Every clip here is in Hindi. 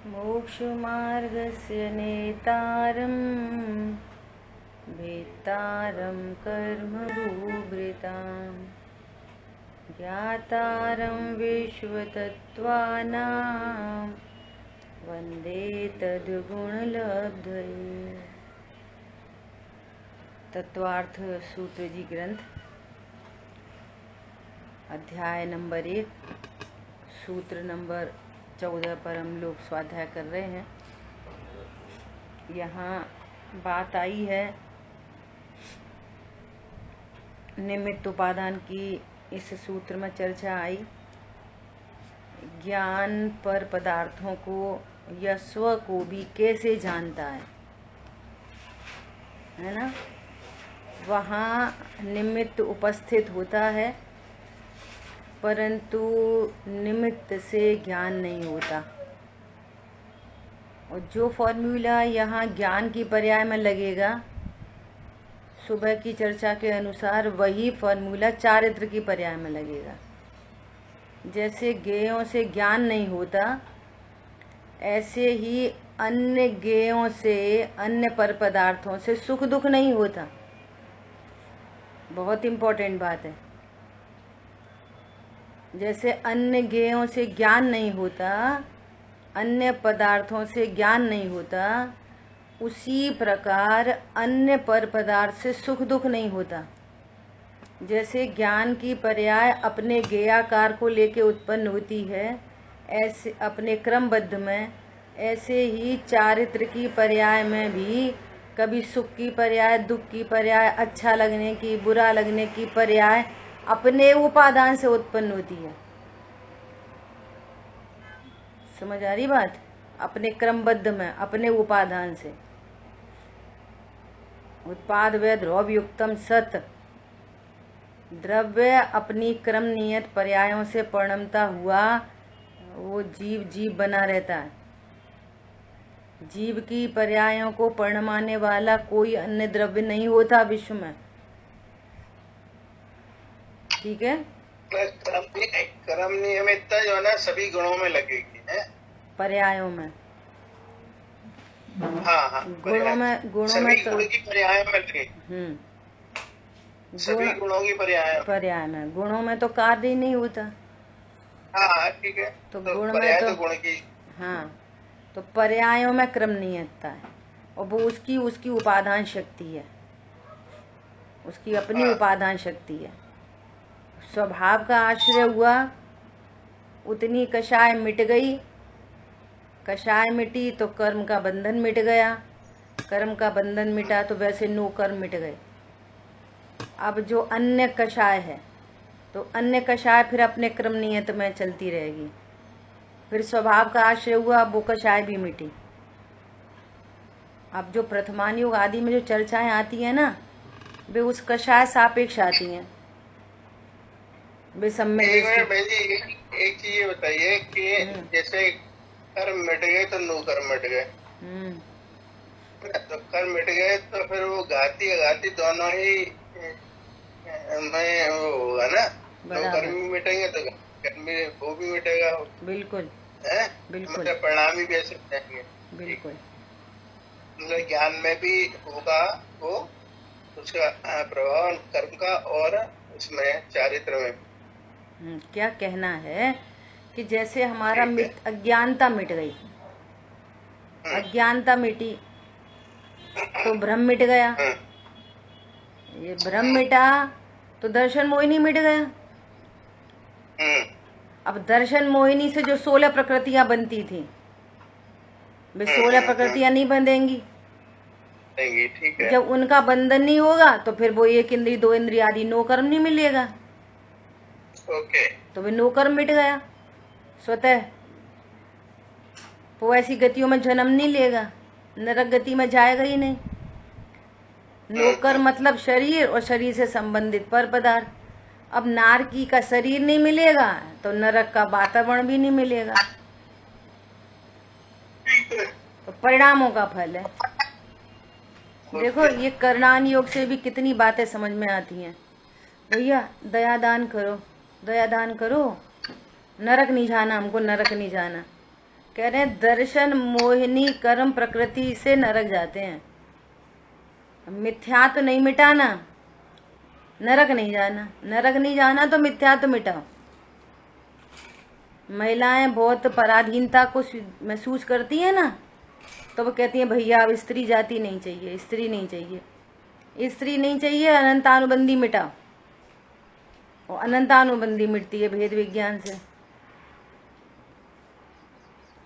मोक्षमार्गस्य नेतारं भेत्तारं कर्मभूभृतां ज्ञातारं विश्वतत्त्वानां वन्दे तद्गुणलब्धये। तत्वार्थ सूत्र जी ग्रंथ अध्याय नंबर 1 सूत्र नंबर 14 पर हम लोग स्वाध्याय कर रहे हैं। यहाँ बात आई है निमित्त उपादान की। इस सूत्र में चर्चा आई ज्ञान पर पदार्थों को या स्व को भी कैसे जानता है ना। वहाँ निमित्त उपस्थित होता है परंतु निमित्त से ज्ञान नहीं होता। और जो फॉर्मूला यहाँ ज्ञान की पर्याय में लगेगा सुबह की चर्चा के अनुसार वही फॉर्मूला चारित्र की पर्याय में लगेगा। जैसे ज्ञेयों से ज्ञान नहीं होता ऐसे ही अन्य ज्ञेयों से अन्य पर पदार्थों से सुख दुख नहीं होता। बहुत इम्पोर्टेंट बात है। जैसे अन्य ज्ञेयों से ज्ञान नहीं होता, अन्य पदार्थों से ज्ञान नहीं होता, उसी प्रकार अन्य पर पदार्थ से सुख दुख नहीं होता। जैसे ज्ञान की पर्याय अपने ज्ञेयाकार को लेके उत्पन्न होती है ऐसे अपने क्रमबद्ध में, ऐसे ही चारित्र की पर्याय में भी कभी सुख की पर्याय, दुख की पर्याय, अच्छा लगने की, बुरा लगने की पर्याय अपने उपादान से उत्पन्न होती है। समझ आ रही बात? अपने क्रमबद्ध में, अपने उपादान से। उत्पाद व द्रव्य युक्तम सत, द्रव्य अपनी क्रम नियत पर्यायों से परिणमता हुआ वो जीव बना रहता है। जीव की पर्यायों को परिणमाने वाला कोई अन्य द्रव्य नहीं होता विश्व में। ठीक है। क्रम नियमितता जो है ना सभी गुणों में लगेगी है? पर्यायों में। हाँ गुणों में तो गुण की पर्याय में लगेगी। सभी गुणों की पर्याय में गुणों में तो कार्य ही नहीं होता। हाँ ठीक है। तो गुण में तो गुण की तो पर्यायों में क्रम नियतता है और वो उसकी उपादान शक्ति है, उसकी अपनी उपादान शक्ति है। स्वभाव का आश्रय हुआ उतनी कषाय मिट गई। कषाय मिटी तो कर्म का बंधन मिट गया, कर्म का बंधन मिटा तो वैसे 9 कर्म मिट गए। अब जो अन्य कषाय है तो अन्य कषाय फिर अपने क्रम नियत में चलती रहेगी। फिर स्वभाव का आश्रय हुआ, वो कषाय भी मिटी। अब जो प्रथमान युग आदि में जो चर्चाएं आती है ना वे उस कषाय सापेक्ष आती हैं। वे सम्यक एक चीज ये बताइए कि जैसे कर्म मिट गए तो 9 कर्म मिट गए। तो कर्म मिट गए तो फिर वो घाती अघाती दोनों ही में वो होगा ना। 9 कर्म भी मिटेंगे तो कर्म वो भी मिटेगा। बिल्कुल बिल्कुल। मतलब परिणाम भी ऐसे जाएंगे। बिल्कुल। मतलब ज्ञान में भी होगा वो उसका प्रभाव कर्म का और उसमें चारित्र में। क्या कहना है कि जैसे हमारा अज्ञानता मिट गई, अज्ञानता मिटी तो भ्रम मिट गया। ये भ्रम मिटा तो दर्शन मोहिनी मिट गया। अब दर्शन मोहिनी से जो 16 प्रकृतियां बनती थी वे 16 प्रकृतियां नहीं बंधेंगी। ठीक है। जब उनका बंधन नहीं होगा तो फिर वो 1 इंद्रिय 2 इंद्रिय आदि 9 कर्म नहीं मिलेगा। ओके। तो वे 9 कर्म मिट गया स्वतः। वो ऐसी गतियों में जन्म नहीं लेगा, नरक गति में जाएगा ही नहीं। 9 कर्म मतलब शरीर और शरीर से संबंधित पर पदार्थ। अब नारकी का शरीर नहीं मिलेगा तो नरक का वातावरण भी नहीं मिलेगा। तो परिणामों का फल है। देखो ये करणान योग से भी कितनी बातें समझ में आती हैं। भैया दया दान करो, दया दान करो, नरक नहीं जाना, हमको नरक नहीं जाना। कह रहे हैं दर्शन मोहिनी कर्म प्रकृति से नरक जाते हैं। मिथ्या तो नहीं मिटाना, नरक नहीं जाना। नरक नहीं जाना तो मिथ्या तो मिटाओ। महिलाएं बहुत पराधीनता को महसूस करती हैं ना, तो वो कहती हैं भैया अब स्त्री जाति नहीं चाहिए, स्त्री नहीं चाहिए, स्त्री नहीं चाहिए, अनंतानुबंधी मिटाओ। और अनंतानुबंधी मिटती है भेद विज्ञान से।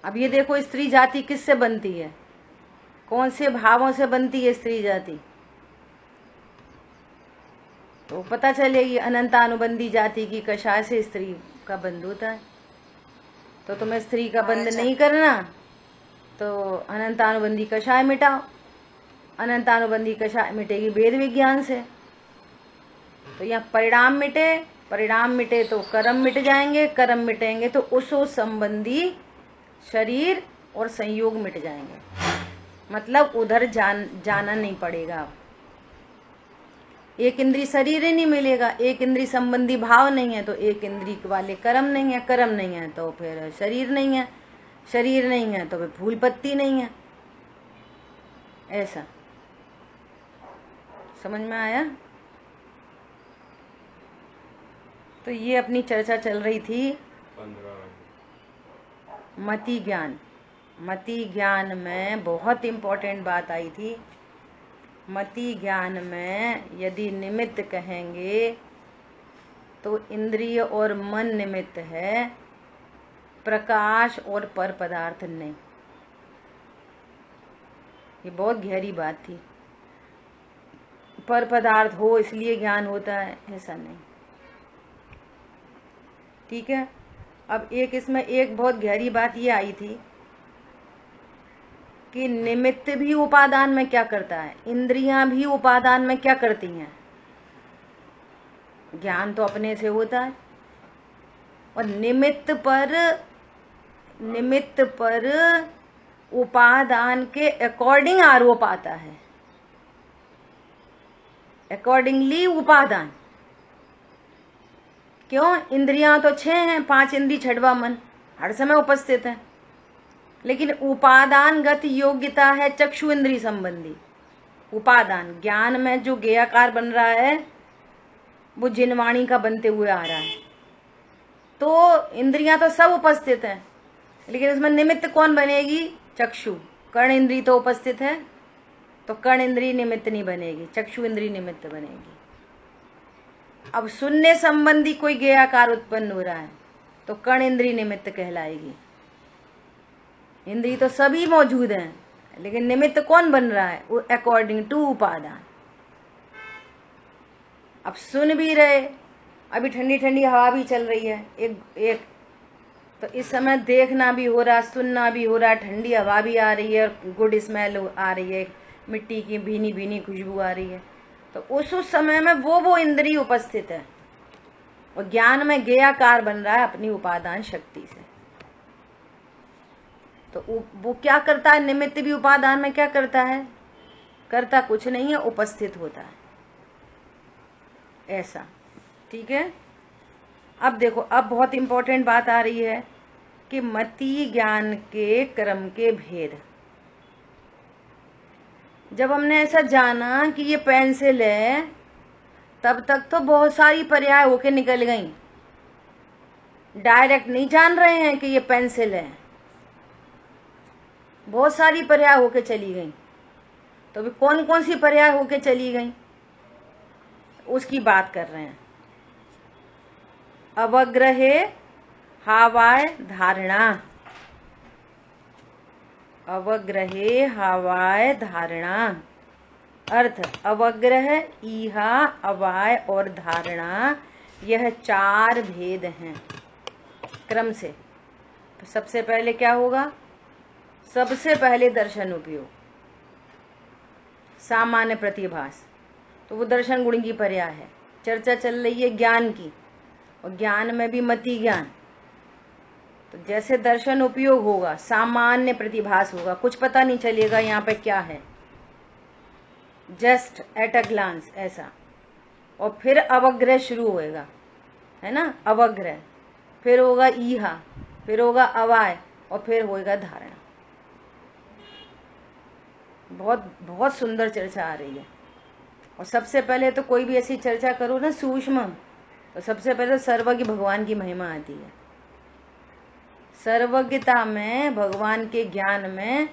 अब ये देखो स्त्री जाति किससे बनती है, कौन से भावों से बनती है स्त्री जाति, तो पता चलेगी अनंतानुबंधी जाति की कषाय से स्त्री का बंध होता है। तो तुम्हें स्त्री का बंध नहीं करना तो अनंतानुबंधी कषाय मिटाओ। अनंतानुबंधी कषाय मिटेगी वेद विज्ञान से। तो यहाँ परिणाम मिटे, परिणाम मिटे तो कर्म मिट जाएंगे, कर्म मिटेंगे तो उसो संबंधी शरीर और संयोग मिट जाएंगे। मतलब उधर जाना नहीं पड़ेगा। एक इंद्री शरीर ही नहीं मिलेगा, एक इंद्री संबंधी भाव नहीं है तो एक इंद्री वाले कर्म नहीं है, कर्म नहीं है तो फिर शरीर नहीं है, शरीर नहीं है तो फिर फूल पत्ती नहीं है। ऐसा समझ में आया? तो ये अपनी चर्चा चल रही थी मति ज्ञान। मति ज्ञान में बहुत इम्पोर्टेंट बात आई थी। मति ज्ञान में यदि निमित्त कहेंगे तो इंद्रिय और मन निमित्त है, प्रकाश और पर पदार्थ नहीं। ये बहुत गहरी बात थी। पर पदार्थ हो इसलिए ज्ञान होता है, ऐसा नहीं। ठीक है। अब एक इसमें एक बहुत गहरी बात ये आई थी कि निमित्त भी उपादान में क्या करता है, इंद्रियां भी उपादान में क्या करती हैं। ज्ञान तो अपने से होता है और निमित्त पर उपादान के अकॉर्डिंग आरोप आता है। अकॉर्डिंगली उपादान। क्यों? इंद्रियां तो 6 हैं, 5 इंद्री छठवा मन हर समय उपस्थित है, लेकिन उपादानगत योग्यता है चक्षु इंद्री संबंधी उपादान। ज्ञान में जो ज्ञेयाकार बन रहा है वो जिनवाणी का बनते हुए आ रहा है। तो इंद्रियां तो सब उपस्थित हैं, लेकिन इसमें निमित्त कौन बनेगी? चक्षु। कर्ण इंद्री तो उपस्थित है तो कर्ण इंद्री निमित्त नहीं बनेगी, चक्षु इंद्री निमित्त बनेगी। अब सुनने संबंधी कोई ज्ञेयाकार उत्पन्न हो रहा है तो कर्ण इंद्री निमित्त कहलाएगी। इंद्री तो सभी मौजूद हैं, लेकिन निमित्त कौन बन रहा है? वो अकॉर्डिंग टू उपादान। अब सुन भी रहे, अभी ठंडी ठंडी हवा भी चल रही है एक तो इस समय देखना भी हो रहा, सुनना भी हो रहा, ठंडी हवा भी आ रही है और गुड स्मेल आ रही है, मिट्टी की भीनी भीनी खुशबू आ रही है। तो उस समय में वो इंद्री उपस्थित है और ज्ञान में ज्ञेयाकार बन रहा है अपनी उपादान शक्ति से। तो वो क्या करता है? निमित्त भी उपादान में क्या करता है? करता कुछ नहीं है, उपस्थित होता है। ऐसा। ठीक है। अब देखो, अब बहुत इंपॉर्टेंट बात आ रही है कि मति ज्ञान के क्रम के भेद। जब हमने ऐसा जाना कि ये पेंसिल है, तब तक तो बहुत सारी पर्याय होके निकल गई। डायरेक्ट नहीं जान रहे हैं कि ये पेंसिल है, बहुत सारी पर्याय होके चली गई। तो अभी कौन कौन सी पर्याय होके चली गई उसकी बात कर रहे हैं। अवग्रहे हावाय धारणा। अवग्रहे हावाय धारणा अर्थ अवग्रह, ईहा, अवाय और धारणा, यह 4 भेद हैं क्रम से। तो सबसे पहले क्या होगा? सबसे पहले दर्शन उपयोग, सामान्य प्रतिभास। तो वो दर्शन गुण की पर्याय है। चर्चा चल रही है ज्ञान की, और ज्ञान में भी मति ज्ञान। तो जैसे दर्शन उपयोग होगा, सामान्य प्रतिभास होगा, कुछ पता नहीं चलेगा यहाँ पे क्या है, जस्ट एट अ ग्लांस ऐसा। और फिर अवग्रह शुरू होएगा, है ना, अवग्रह। फिर होगा ईहा, फिर होगा अवाय, और फिर होएगा धारणा। बहुत बहुत सुंदर चर्चा आ रही है। और सबसे पहले तो कोई भी ऐसी चर्चा करो ना सूक्ष्म, तो सबसे पहले तो सर्वज्ञ भगवान की महिमा आती है। सर्वज्ञता में, भगवान के ज्ञान में,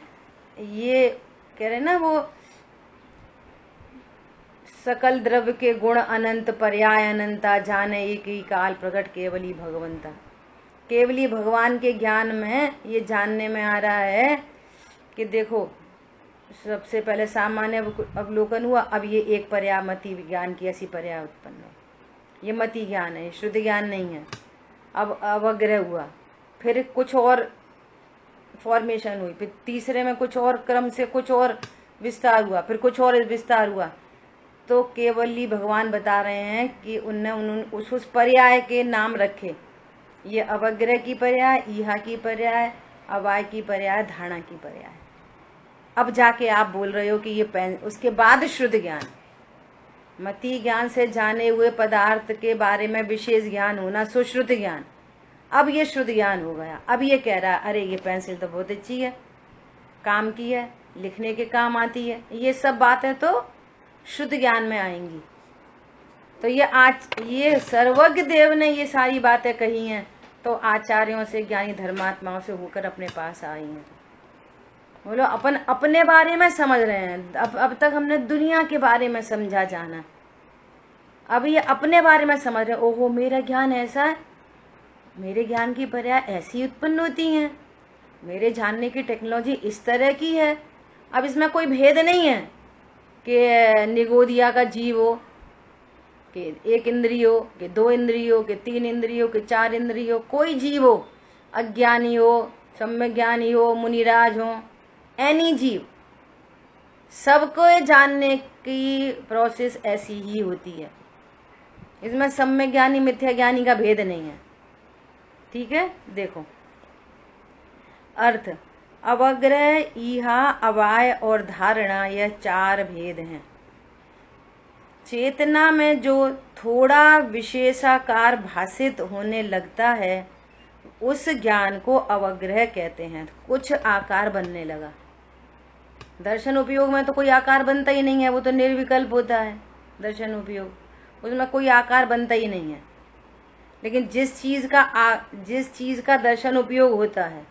ये कह रहे ना वो सकल द्रव्य के गुण अनंत पर्याय अनंता, जाने एक ही काल प्रकट केवली भगवंता। केवली भगवान के ज्ञान में ये जानने में आ रहा है कि देखो, सबसे पहले सामान्य अवलोकन हुआ, अब ये एक पर्याय मति विज्ञान की ऐसी पर्याय उत्पन्न हो। ये मति ज्ञान है, शुद्ध ज्ञान नहीं है। अब अवग्रह हुआ, फिर कुछ और फॉर्मेशन हुई, फिर तीसरे में कुछ और क्रम से कुछ और विस्तार हुआ, फिर कुछ और विस्तार हुआ। तो केवली भगवान बता रहे हैं कि उन्होंने उस पर्याय के नाम रखे। ये अवग्रह की पर्याय, ईहा की पर्याय, अवाय की पर्याय, धारणा की पर्याय। अब जाके आप बोल रहे हो कि ये उसके बाद शुद्ध ज्ञान, मति ज्ञान से जाने हुए पदार्थ के बारे में विशेष ज्ञान होना सुश्रुत ज्ञान। अब ये शुद्ध ज्ञान हो गया। अब ये कह रहा है अरे ये पेंसिल तो बहुत अच्छी है, काम की है, लिखने के काम आती है। ये सब बातें तो शुद्ध ज्ञान में आएंगी। तो ये सर्वज्ञ देव ने ये सारी बातें कही हैं, तो आचार्यों से, ज्ञानी धर्मात्माओं से होकर अपने पास आई हैं। बोलो अपन अपने बारे में समझ रहे हैं। अब तक हमने दुनिया के बारे में समझा जाना, अब ये अपने बारे में समझ रहे हैं। ओहो मेरा ज्ञान ऐसा है, मेरे ज्ञान की पर्याय ऐसी उत्पन्न होती हैं, मेरे जानने की टेक्नोलॉजी इस तरह की है। अब इसमें कोई भेद नहीं है कि निगोदिया का जीव हो, कि एक इंद्रिय हो, कि दो इंद्रिय हो, कि तीन इंद्रिय हो, कि चार इंद्रिय हो। कोई जीव हो, अज्ञानी हो, सम्यक ज्ञानी हो, मुनिराज हो, एनी जीव, सबको जानने की प्रोसेस ऐसी ही होती है। इसमें सम्यक ज्ञानी मिथ्या ज्ञानी का भेद नहीं है। ठीक है, देखो अर्थ, अवग्रह, ईहा, अवाय और धारणा, यह चार भेद हैं। चेतना में जो थोड़ा विशेषाकार भाषित होने लगता है उस ज्ञान को अवग्रह कहते हैं। कुछ आकार बनने लगा। दर्शन उपयोग में तो कोई आकार बनता ही नहीं है, वो तो निर्विकल्प होता है दर्शन उपयोग, उसमें कोई आकार बनता ही नहीं है। लेकिन जिस चीज का दर्शन उपयोग होता है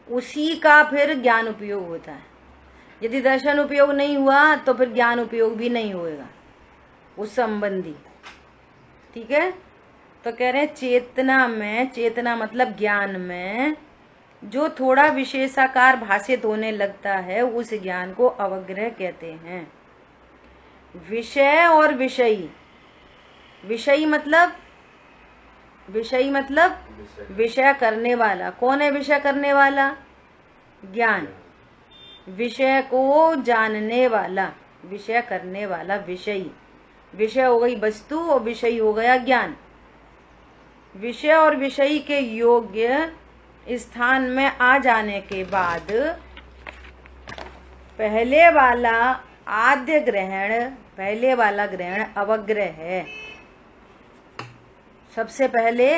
उसी का फिर ज्ञान उपयोग होता है। यदि दर्शन उपयोग नहीं हुआ तो फिर ज्ञान उपयोग भी नहीं होएगा उस संबंधी। ठीक है, तो कह रहे हैं चेतना में, चेतना मतलब ज्ञान में जो थोड़ा विशेषाकार भाषित होने लगता है उस ज्ञान को अवग्रह कहते हैं। विषय और विषयी, विषयी मतलब विषय करने वाला। कौन है विषय करने वाला? ज्ञान। विषय को जानने वाला, विषय करने वाला विषयी। विषय हो गई वस्तु और विषयी हो गया ज्ञान। विषय और विषयी के योग्य स्थान में आ जाने के बाद पहले वाला आद्य ग्रहण, पहले वाला ग्रहण अवग्रह है। सबसे पहले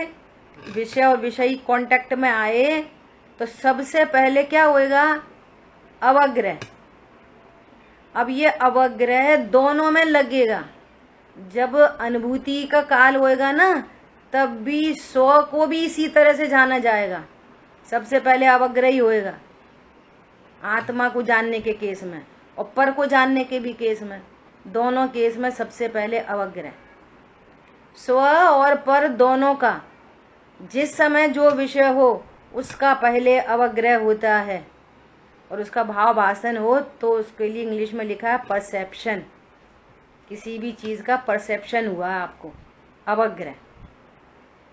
विषय और विषयी कांटेक्ट में आए तो सबसे पहले क्या होएगा? अवग्रह। अब ये अवग्रह दोनों में लगेगा। जब अनुभूति का काल होएगा ना, तब भी स्व को भी इसी तरह से जाना जाएगा। सबसे पहले अवग्रह ही होएगा, आत्मा को जानने के केस में और पर को जानने के भी केस में, दोनों केस में सबसे पहले अवग्रह। स्व और पर दोनों का जिस समय जो विषय हो उसका पहले अवग्रह होता है, और उसका भाव भाषण हो तो उसके लिए इंग्लिश में लिखा है परसेप्शन। किसी भी चीज का परसेप्शन हुआ आपको, अवग्रह।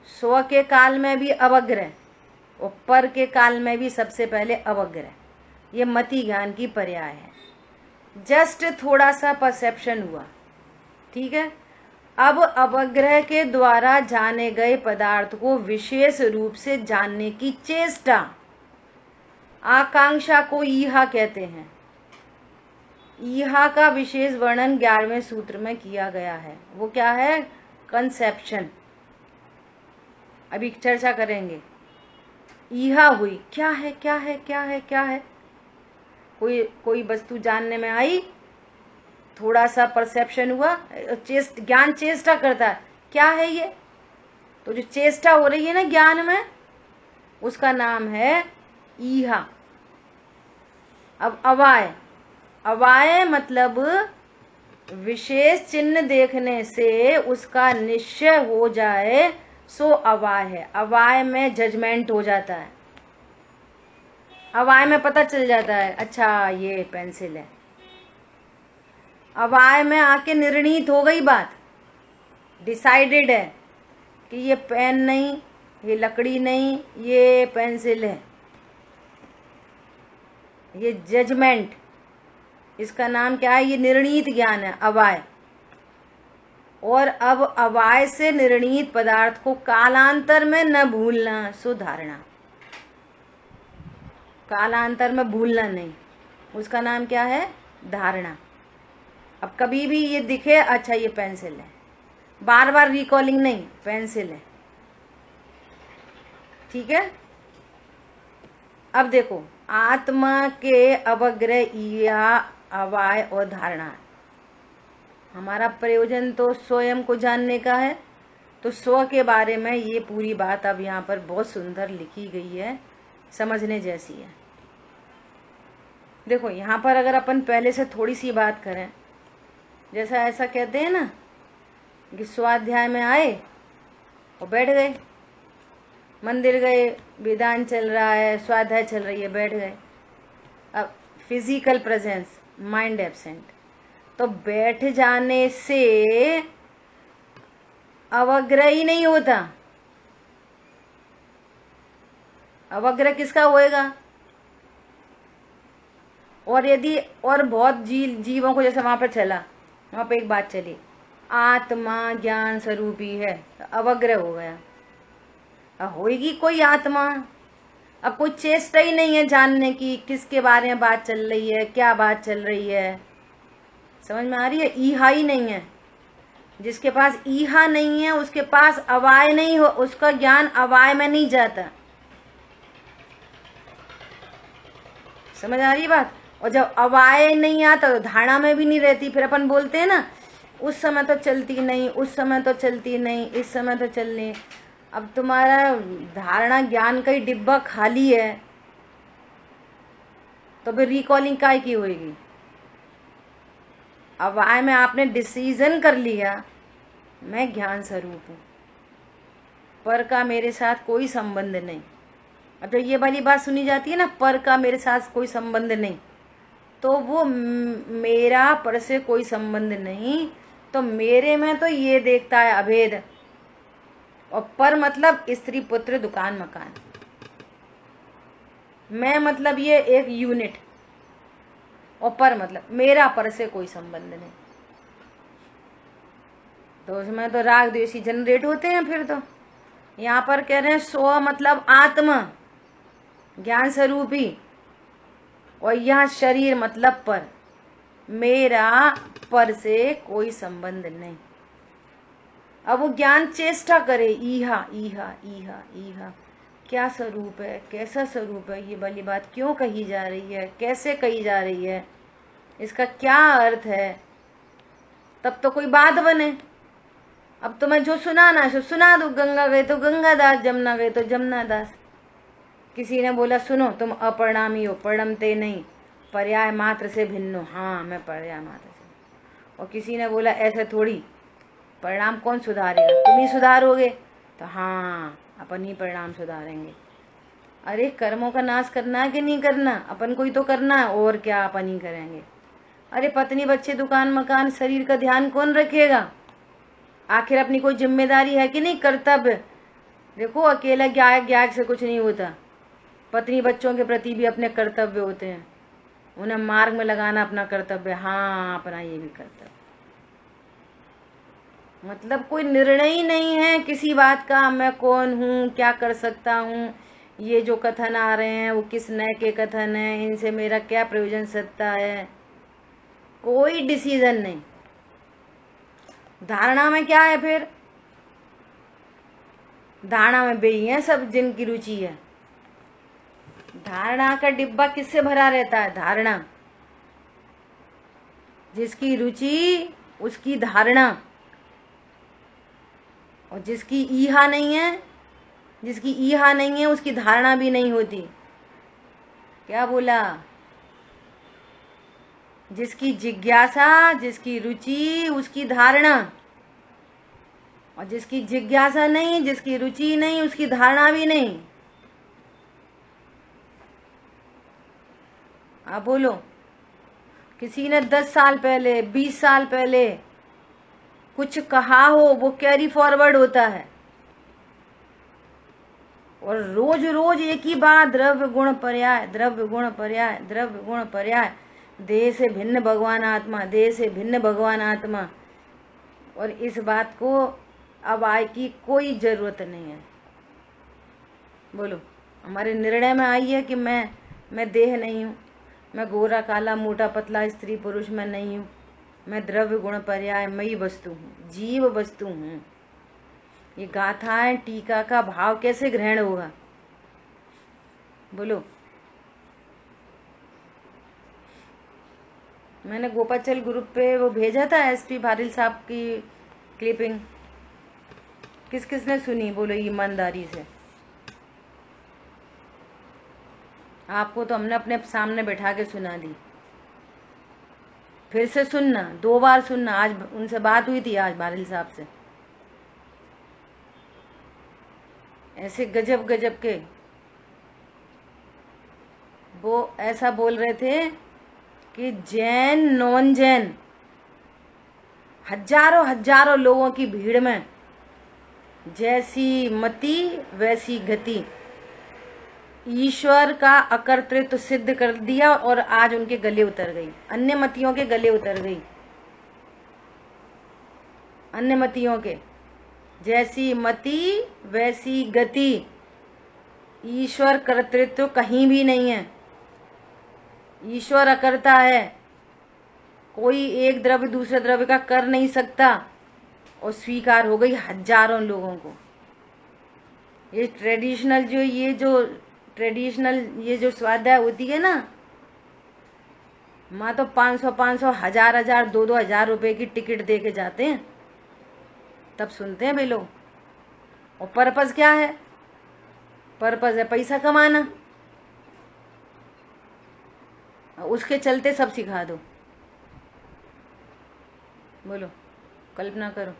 स्व के काल में भी अवग्रह और पर के काल में भी सबसे पहले अवग्रह। ये मति ज्ञान की पर्याय है। जस्ट थोड़ा सा परसेप्शन हुआ, ठीक है। अब अवग्रह के द्वारा जाने गए पदार्थ को विशेष रूप से जानने की चेष्टा, आकांक्षा को ईहा कहते हैं। ईहा का विशेष वर्णन 11वें सूत्र में किया गया है। वो क्या है? कंसेप्शन। अभी चर्चा करेंगे। ईहा हुई, क्या है क्या है क्या है क्या है, कोई वस्तु जानने में आई, थोड़ा सा परसेप्शन हुआ, ज्ञान चेष्टा करता है, क्या है ये, तो जो चेष्टा हो रही है ना ज्ञान में, उसका नाम है ईहा। अब अवाय, अवाय मतलब विशेष चिन्ह देखने से उसका निश्चय हो जाए सो अवाय है। अवाय में जजमेंट हो जाता है, अवाय में पता चल जाता है अच्छा ये पेंसिल है। अवाय में आके निर्णीत हो गई बात, डिसाइडेड है कि ये पेन नहीं, ये लकड़ी नहीं, ये पेंसिल है, ये जजमेंट, इसका नाम क्या है, ये निर्णीत ज्ञान है अवाय। और अब अवाय से निर्णीत पदार्थ को कालांतर में न भूलना सो धारणा। कालांतर में भूलना नहीं, उसका नाम क्या है, धारणा। अब कभी भी ये दिखे अच्छा ये पेंसिल है, बार बार रिकॉलिंग नहीं, पेंसिल है, ठीक है। अब देखो आत्मा के अवग्रह या अवाय और धारणा, हमारा प्रयोजन तो स्वयं को जानने का है, तो स्व के बारे में ये पूरी बात अब यहाँ पर बहुत सुंदर लिखी गई है, समझने जैसी है। देखो यहाँ पर अगर अपन पहले से थोड़ी सी बात करें, जैसा ऐसा कहते हैं ना कि स्वाध्याय में आए और बैठ गए, मंदिर गए, विधान चल रहा है, स्वाध्याय चल रही है, बैठ गए। अब फिजिकल प्रेजेंस, माइंड एब्सेंट, तो बैठ जाने से अवग्रह ही नहीं होता। अवग्रह किसका होएगा, और यदि और बहुत जीवों को, जैसे वहां पर चला, वहां पे एक बात चली, आत्मा ज्ञान स्वरूपी है, तो अवग्रह हो गया। अब होगी कोई आत्मा, अब कोई चेष्टा ही नहीं है जानने की किसके बारे में बात चल रही है, क्या बात चल रही है, समझ में आ रही है। ईहा ही नहीं है, जिसके पास ईहा नहीं है उसके पास अवाय नहीं हो, उसका ज्ञान अवाय में नहीं जाता, समझ आ रही है बात। और जब अवाय नहीं आता तो धारणा में भी नहीं रहती। फिर अपन बोलते हैं ना उस समय तो चलती नहीं, उस समय तो चलती नहीं, इस समय तो चलनी। अब तुम्हारा धारणा ज्ञान का ही डिब्बा खाली है, तो फिर रिकॉलिंग काय की होगी। अवाय में आपने डिसीजन कर लिया मैं ज्ञान स्वरूप हूं, पर का मेरे साथ कोई संबंध नहीं। अब जब ये वाली बात सुनी जाती है ना, पर का मेरे साथ कोई संबंध नहीं, तो वो मेरा पर से कोई संबंध नहीं, तो मेरे में तो ये देखता है अभेद। और पर मतलब स्त्री पुत्र दुकान मकान, मैं मतलब ये एक यूनिट, और पर मतलब मेरा पर से कोई संबंध नहीं, तो उसमें तो राग द्वेषी जनरेट होते हैं। फिर तो यहाँ पर कह रहे हैं स्व मतलब आत्मा ज्ञान स्वरूपी, और यहाँ शरीर मतलब पर, मेरा पर से कोई संबंध नहीं। अब वो ज्ञान चेष्टा करे, ईहा ईहा ईहा ईहा, क्या स्वरूप है, कैसा स्वरूप है, ये वाली बात क्यों कही जा रही है, कैसे कही जा रही है, इसका क्या अर्थ है, तब तो कोई बात बने। अब तो मैं जो सुनाना है सुना दो, गंगा गए तो गंगा दास, जमुना गए तो जमुना दास। किसी ने बोला सुनो तुम अपरिणामी हो, परिणमते नहीं, पर्याय मात्र से भिन्न हो, हाँ मैं पर्याय मात्र से। और किसी ने बोला ऐसे थोड़ी, परिणाम कौन सुधारेगा, तुम ही सुधारोगे, तो हाँ अपन ही परिणाम सुधारेंगे। अरे कर्मों का नाश करना है कि नहीं करना, अपन को ही तो करना है, और क्या अपन ही करेंगे। अरे पत्नी बच्चे दुकान मकान शरीर का ध्यान कौन रखेगा, आखिर अपनी कोई जिम्मेदारी है कि नहीं, कर्तव्य। देखो अकेला ज्ञान से कुछ नहीं होता, पत्नी बच्चों के प्रति भी अपने कर्तव्य होते हैं, उन्हें मार्ग में लगाना अपना कर्तव्य, हाँ अपना ये भी कर्तव्य। मतलब कोई निर्णय ही नहीं है किसी बात का, मैं कौन हूँ, क्या कर सकता हूँ, ये जो कथन आ रहे हैं वो किस नए के कथन है, इनसे मेरा क्या प्रयोजन सकता है, कोई डिसीजन नहीं। धारणा में क्या है फिर, धारणा में वही है सब जिनकी रुचि है, धारणा का डिब्बा किससे भरा रहता है? धारणा। जिसकी रुचि उसकी धारणा, और जिसकी ईहा नहीं है, जिसकी ईहा नहीं है उसकी धारणा भी नहीं होती। क्या बोला? जिसकी जिज्ञासा, जिसकी रुचि, उसकी धारणा, और जिसकी जिज्ञासा नहीं, जिसकी रुचि नहीं, उसकी धारणा भी नहीं। आप बोलो, किसी ने 10 साल पहले, 20 साल पहले कुछ कहा हो, वो कैरी फॉरवर्ड होता है, और रोज रोज एक ही बात, द्रव्य गुण पर्याय, द्रव्य गुण पर्याय, द्रव्य गुण पर्याय, देह से भिन्न भगवान आत्मा, देह से भिन्न भगवान आत्मा। और इस बात को अब आय की कोई जरूरत नहीं है। बोलो, हमारे निर्णय में आई है कि मैं देह नहीं हूँ, मैं गोरा काला मोटा पतला स्त्री पुरुष में नहीं हूँ, मैं द्रव्य गुण पर्याय मई वस्तु हूँ, जीव वस्तु हूँ। ये गाथाएं टीका का भाव कैसे ग्रहण होगा? बोलो। मैंने गोपाचल ग्रुप पे वो भेजा था एसपी भारिल साहब की क्लिपिंग, किस किसने सुनी? बोलो ईमानदारी से। आपको तो हमने अपने सामने बैठा के सुना दी। फिर से सुनना, 2 बार सुनना। आज उनसे बात हुई थी, आज भारिल साहब से। ऐसे गजब गजब के वो ऐसा बोल रहे थे कि जैन नॉन जैन हजारों हजारों लोगों की भीड़ में जैसी मति वैसी गति, ईश्वर का अकर्तृत्व सिद्ध कर दिया और आज उनके गले उतर गई, अन्य मतियों के गले उतर गई। अन्य मतियों के जैसी मति वैसी गति, ईश्वर कर्तृत्व कहीं भी नहीं है, ईश्वर अकर्ता है। कोई एक द्रव्य दूसरे द्रव्य का कर नहीं सकता, और स्वीकार हो गई हजारों लोगों को। ये ट्रेडिशनल ये जो स्वाध्याय होती है ना, माँ तो 500 हजार 2 हजार रुपए की टिकट दे के जाते हैं, तब सुनते हैं वे लोग। और पर्पस क्या है? पर्पस है पैसा कमाना, उसके चलते सब सिखा दो। बोलो, कल्पना करो।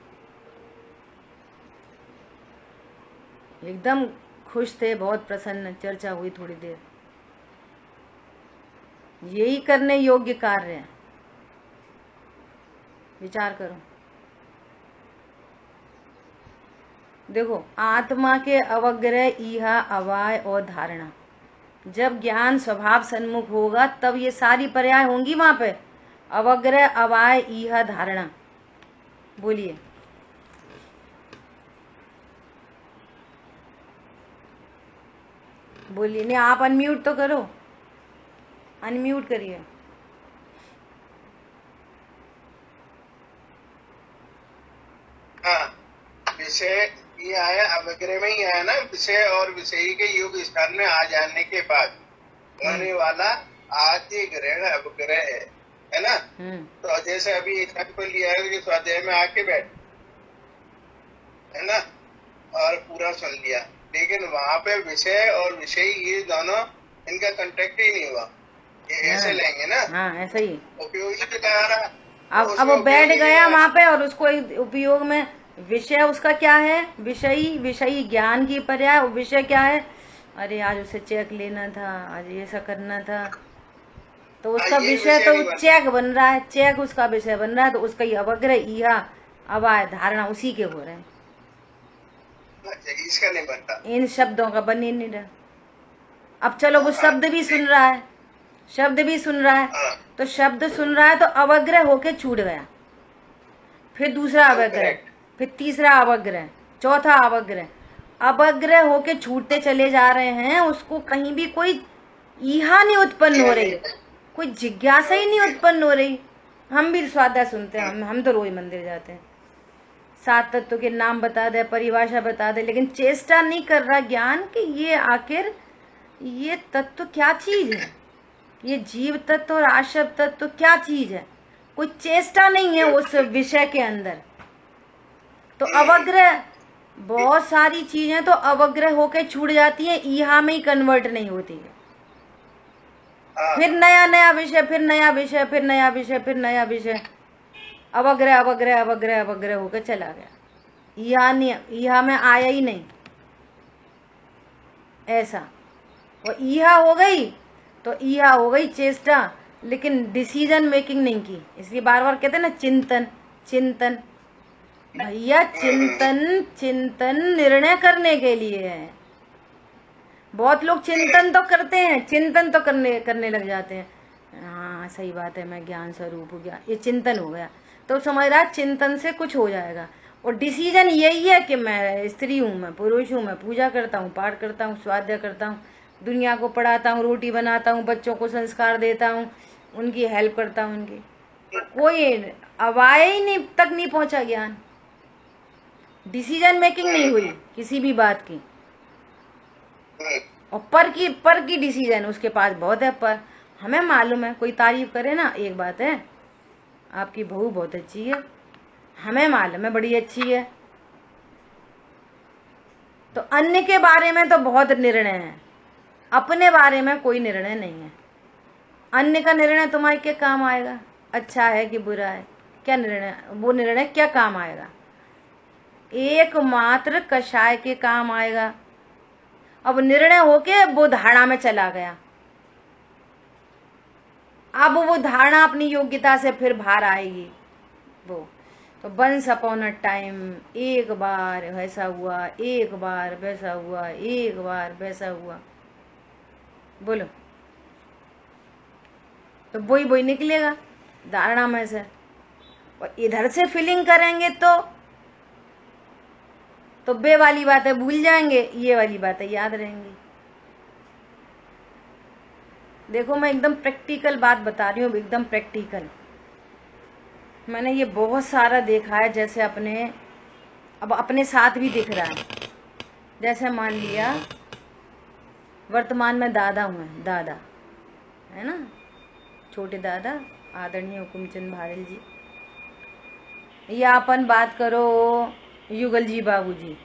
एकदम खुश थे, बहुत प्रसन्न, चर्चा हुई थोड़ी देर। यही करने योग्य कार्य है। विचार करो। देखो, आत्मा के अवग्रह, ईहा, अवाय और धारणा, जब ज्ञान स्वभाव सन्मुख होगा तब ये सारी पर्याय होंगी वहां पे। अवग्रह, अवाय, ईहा, धारणा। बोलिए। बोलिए। नहीं, आप अनम्यूट तो करो, अनम्यूट करिए। हाँ, विषय ये आया, अवग्रह में ही आया ना, विषय और विषयी के युग स्थान में आ जाने के बाद होने वाला आदि ग्रहण अवग्रह है ना। तो जैसे अभी एग्जाम्पल लिया है कि स्वाध्याय में आके बैठ, है ना, और पूरा सुन लिया, लेकिन वहां पे विषय और विषयी ये दोनों, इनका कांटेक्ट ही नहीं हुआ। ये ऐसे लेंगे ना। हाँ, ऐसा ही उपयोगी बता रहा। अब वो बैठ गया वहां पे, और उसको उपयोग में विषय उसका क्या है? विषयी ज्ञान की पर्याय। विषय क्या है? अरे आज उसे चेक लेना था, आज ऐसा करना था, तो उसका विषय तो चेक बन रहा है, चेक उसका विषय बन रहा है। तो उसका अवग्रह, ईहा, अवाय, धारणा उसी के हो रहे हैं। इसका नहीं बनता, इन शब्दों का बन ही नहीं रहा। अब चलो, वो शब्द भी सुन रहा है, शब्द भी सुन रहा है, तो शब्द सुन रहा है तो अवग्रह होके छूट गया, फिर दूसरा अवग्रह, फिर तीसरा अवग्रह, चौथा अवग्रह, अवग्रह होके छूटते चले जा रहे हैं। उसको कहीं भी कोई ईहा नहीं उत्पन्न हो रही, कोई जिज्ञासा ही नहीं उत्पन्न हो रही। हम भी स्वाध्याय सुनते हैं, हम तो रोज मंदिर जाते हैं, 7 तत्व के नाम बता दे, परिभाषा बता दे, लेकिन चेष्टा नहीं कर रहा ज्ञान कि ये आखिर ये तत्व क्या चीज है, ये जीव तत्व और आशव तत्व क्या चीज है, कोई चेष्टा नहीं है उस विषय के अंदर। तो अवग्रह, बहुत सारी चीजें तो अवग्रह होके छूट जाती हैं, ईहा में ही कन्वर्ट नहीं होती है। फिर नया नया विषय, फिर नया विषय, फिर नया विषय, फिर नया विषय, अवग्रह अवग्रह अवग्रह अवग्रह होकर चला गया, ईहा में आया ही नहीं ऐसा। और ईहा हो गई तो ईहा हो गई चेष्टा, लेकिन डिसीजन मेकिंग नहीं की। इसलिए बार बार कहते हैं ना चिंतन चिंतन। भैया चिंतन, चिंतन निर्णय करने के लिए है। बहुत लोग चिंतन तो करते हैं, चिंतन तो करने लग जाते हैं, हाँ सही बात है, मैं ज्ञान स्वरूप हो गया, ये चिंतन हो गया, तो समझ रहा चिंतन से कुछ हो जाएगा। और डिसीजन यही है कि मैं स्त्री हूँ, मैं पुरुष हूँ, मैं पूजा करता हूँ, पाठ करता हूँ, स्वाध्याय करता हूँ, दुनिया को पढ़ाता हूँ, रोटी बनाता हूँ, बच्चों को संस्कार देता हूँ, उनकी हेल्प करता हूँ, उनकी कोई अवाय ही नहीं तक नहीं पहुंचा ज्ञान। डिसीजन मेकिंग नहीं हुई किसी भी बात की। और पर की डिसीजन उसके पास बहुत है। पर हमें मालूम है, कोई तारीफ करे ना, एक बात है आपकी बहू बहुत अच्छी है, हमें मालूम है बड़ी अच्छी है, तो अन्य के बारे में तो बहुत निर्णय है, अपने बारे में कोई निर्णय नहीं है। अन्य का निर्णय तुम्हारे क्या काम आएगा, अच्छा है कि बुरा है, क्या निर्णय, वो निर्णय क्या काम आएगा, एकमात्र कषाय के काम आएगा। अब निर्णय होके वो धारणा में चला गया, अब वो धारणा अपनी योग्यता से फिर बाहर आएगी वो। तो वंस अपॉन अ टाइम एक बार वैसा हुआ, एक बार वैसा हुआ, एक बार वैसा हुआ, बोलो, तो वही निकलेगा धारणा में से। और इधर से फीलिंग करेंगे तो बे वाली बातें भूल जाएंगे, ये वाली बातें याद रहेंगी। देखो मैं एकदम प्रैक्टिकल बात बता रही हूँ, एकदम प्रैक्टिकल। मैंने ये बहुत सारा देखा है, जैसे अब अपने साथ भी दिख रहा है। जैसे मान लिया वर्तमान में दादा हुए, दादा है ना, छोटे दादा आदरणीय हुकुमचंद भारल जी, या अपन बात करो युगल जी बाबूजी,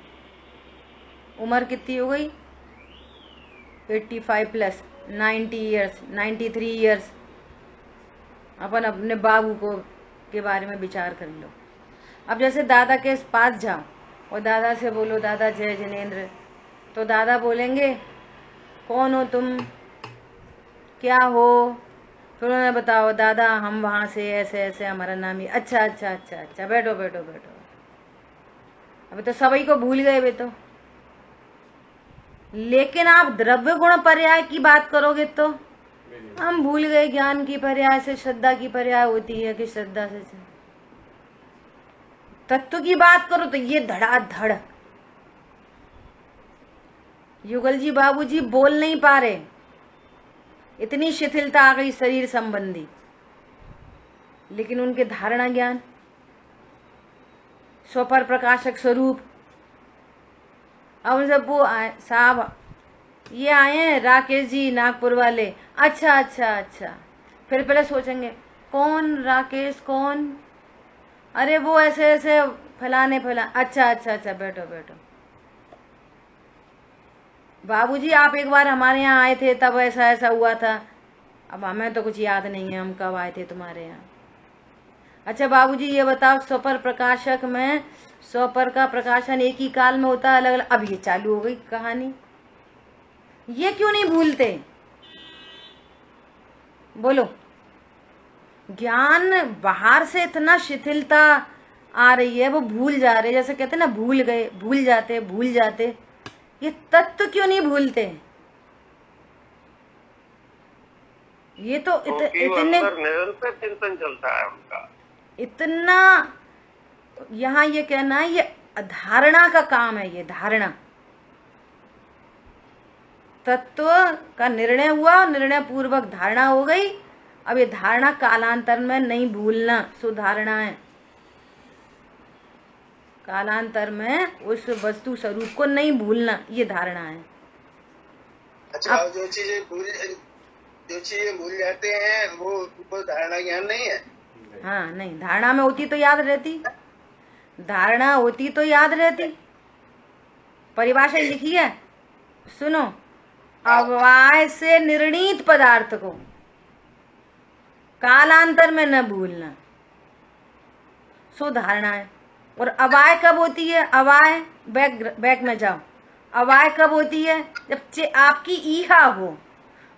उम्र कितनी हो गई, 85 प्लस, 90 ईयर्स, 93 ईयर्स। अपन अपने बाबू को के बारे में विचार कर लो। अब जैसे दादा के पास जाओ और दादा से बोलो, दादा जय जिनेंद्र, तो दादा बोलेंगे कौन हो तुम, क्या हो, फिर उन्हें बताओ दादा हम वहां से ऐसे ऐसे, हमारा नाम ही, अच्छा अच्छा अच्छा अच्छा, बैठो बैठो बैठो। अभी तो सभी को भूल गए वे तो। लेकिन आप द्रव्य गुण पर्याय की बात करोगे तो हम भूल गए, ज्ञान की पर्याय से श्रद्धा की पर्याय होती है कि श्रद्धा से तत्व की बात करो तो ये धड़ाधड़। युगल जी बाबूजी बोल नहीं पा रहे, इतनी शिथिलता आ गई शरीर संबंधी, लेकिन उनके धारणा ज्ञान, स्वपर प्रकाशक स्वरूप। अब उनसे वो साहब ये आए हैं राकेश जी नागपुर वाले, अच्छा अच्छा अच्छा, फिर पहले सोचेंगे कौन राकेश, कौन, अरे वो ऐसे ऐसे फलाने फला, अच्छा अच्छा अच्छा, बैठो बैठो। बाबूजी आप एक बार हमारे यहाँ आए थे, तब ऐसा ऐसा हुआ था। अब हमें तो कुछ याद नहीं है हम कब आए थे तुम्हारे यहाँ। अच्छा बाबूजी ये बताओ, स्वपर प्रकाशक में स्वपर का प्रकाशन एक ही काल में होता है, अलग अलग। अब ये चालू हो गई कहानी, ये क्यों नहीं भूलते, बोलो। ज्ञान बाहर से इतना शिथिलता आ रही है, वो भूल जा रहे, जैसे कहते ना भूल गए, भूल जाते भूल जाते। ये तत्व क्यों नहीं भूलते, ये तो इतने निरंतर चिंतन चलता है उनका, इतना। यहाँ ये कहना है, ये धारणा का काम है, ये धारणा। तत्व का निर्णय हुआ, निर्णय पूर्वक धारणा हो गई। अब ये धारणा कालांतर में नहीं भूलना, सुधारणा है। कालांतर में उस वस्तु स्वरूप को नहीं भूलना, ये धारणा है। अच्छा, जो चीजें भूल जाते हैं वो धारणा ज्ञान नहीं है। हाँ नहीं, धारणा में होती तो याद रहती, धारणा होती तो याद रहती। परिभाषा लिखी है, सुनो, अवाय से निर्णीत पदार्थ को कालांतर में न भूलना, सो धारणा है। और अवाय कब होती है? अवाय बैक में जाओ। अवाय कब होती है? जब आपकी ईहा हो,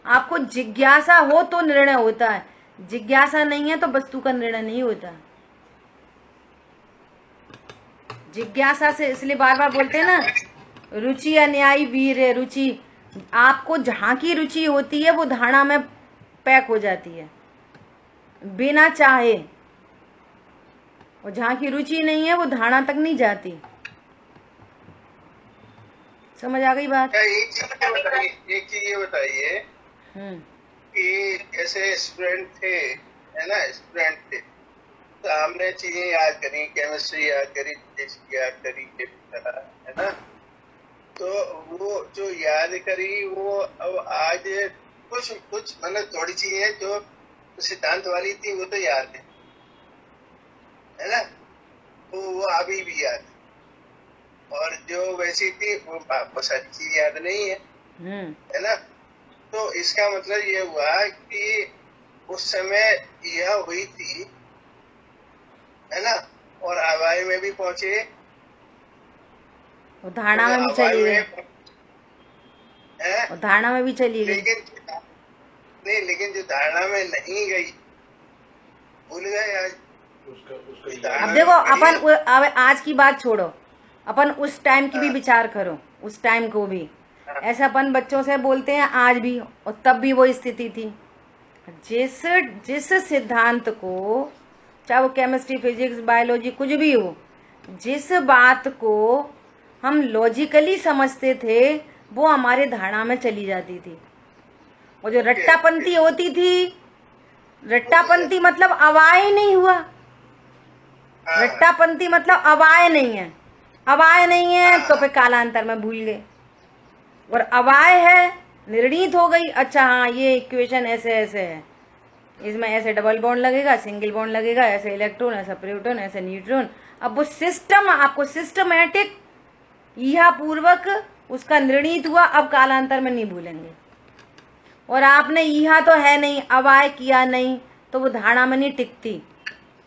आपको जिज्ञासा हो तो निर्णय होता है। जिज्ञासा नहीं है तो वस्तु का निर्णय नहीं होता। जिज्ञासा से, इसलिए बार बार बोलते हैं ना, रुचि अन्यायी वीर है। रुचि, आपको जहां की रुचि होती है वो धारणा में पैक हो जाती है बिना चाहे, और जहां की रुचि नहीं है वो धारणा तक नहीं जाती। समझ आ गई बात? एक चीज ये बताइए कि जैसे स्टूडेंट थे, है ना, स्टूडेंट थे तो हमने चीजें याद करी, केमिस्ट्री याद करी, फिजिक्स याद करी, है ना, तो वो जो याद करी वो अब आज कुछ मतलब थोड़ी चीजें जो सिद्धांत वाली थी वो तो याद है ना, तो वो अभी भी याद है। और जो वैसी थी वो आपको सारी चीज याद नहीं है ना। तो इसका मतलब ये हुआ कि उस समय यह हुई थी, है ना, और अवाय में भी पहुंचे, वो धारणा में भी चली गई, और धारणा में भी चली गई। लेकिन जो धारणा में नहीं गई, भूल गए आज। अब देखो, अपन अब आज की बात छोड़ो, अपन उस टाइम की भी विचार करो, उस टाइम को भी ऐसा अपन बच्चों से बोलते हैं आज भी, और तब भी वो स्थिति थी। जिस सिद्धांत को, चाहे वो केमिस्ट्री, फिजिक्स, बायोलॉजी कुछ भी हो, जिस बात को हम लॉजिकली समझते थे वो हमारे धारणा में चली जाती थी। वो जो रट्टापंथी होती थी, रट्टापंथी मतलब अवाय नहीं हुआ, रट्टापंथी मतलब अवाय नहीं है। अवाय नहीं है तो फिर कालांतर में भूल गए, और अवाय है, निर्णीत हो गई। अच्छा हाँ, ये इक्वेशन ऐसे ऐसे है, इसमें ऐसे डबल बॉन्ड लगेगा, सिंगल बॉन्ड लगेगा, ऐसे इलेक्ट्रॉन, ऐसा प्रोटॉन, ऐसे न्यूट्रॉन। अब वो सिस्टम आपको सिस्टमैटिक यह पूर्वक उसका निर्णीत हुआ, अब कालांतर में नहीं भूलेंगे। और आपने यह तो है नहीं, अवाय किया नहीं, तो वो धारणा में नहीं टिकती,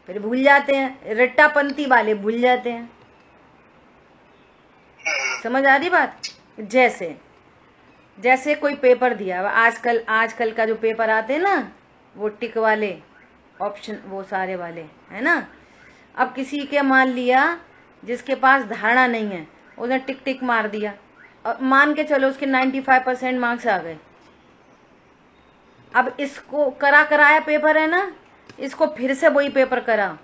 फिर भूल जाते हैं। रट्टापंथी वाले भूल जाते हैं। समझ आ रही बात? जैसे कोई पेपर दिया, आजकल का जो पेपर आते हैं ना, वो टिक वाले ऑप्शन, वो सारे वाले, है ना। अब किसी के मान लिया जिसके पास धारणा नहीं है, उसने टिक टिक मार दिया, और मान के चलो उसके 95% मार्क्स आ गए। अब इसको कराया पेपर है ना, इसको फिर से वही पेपर करा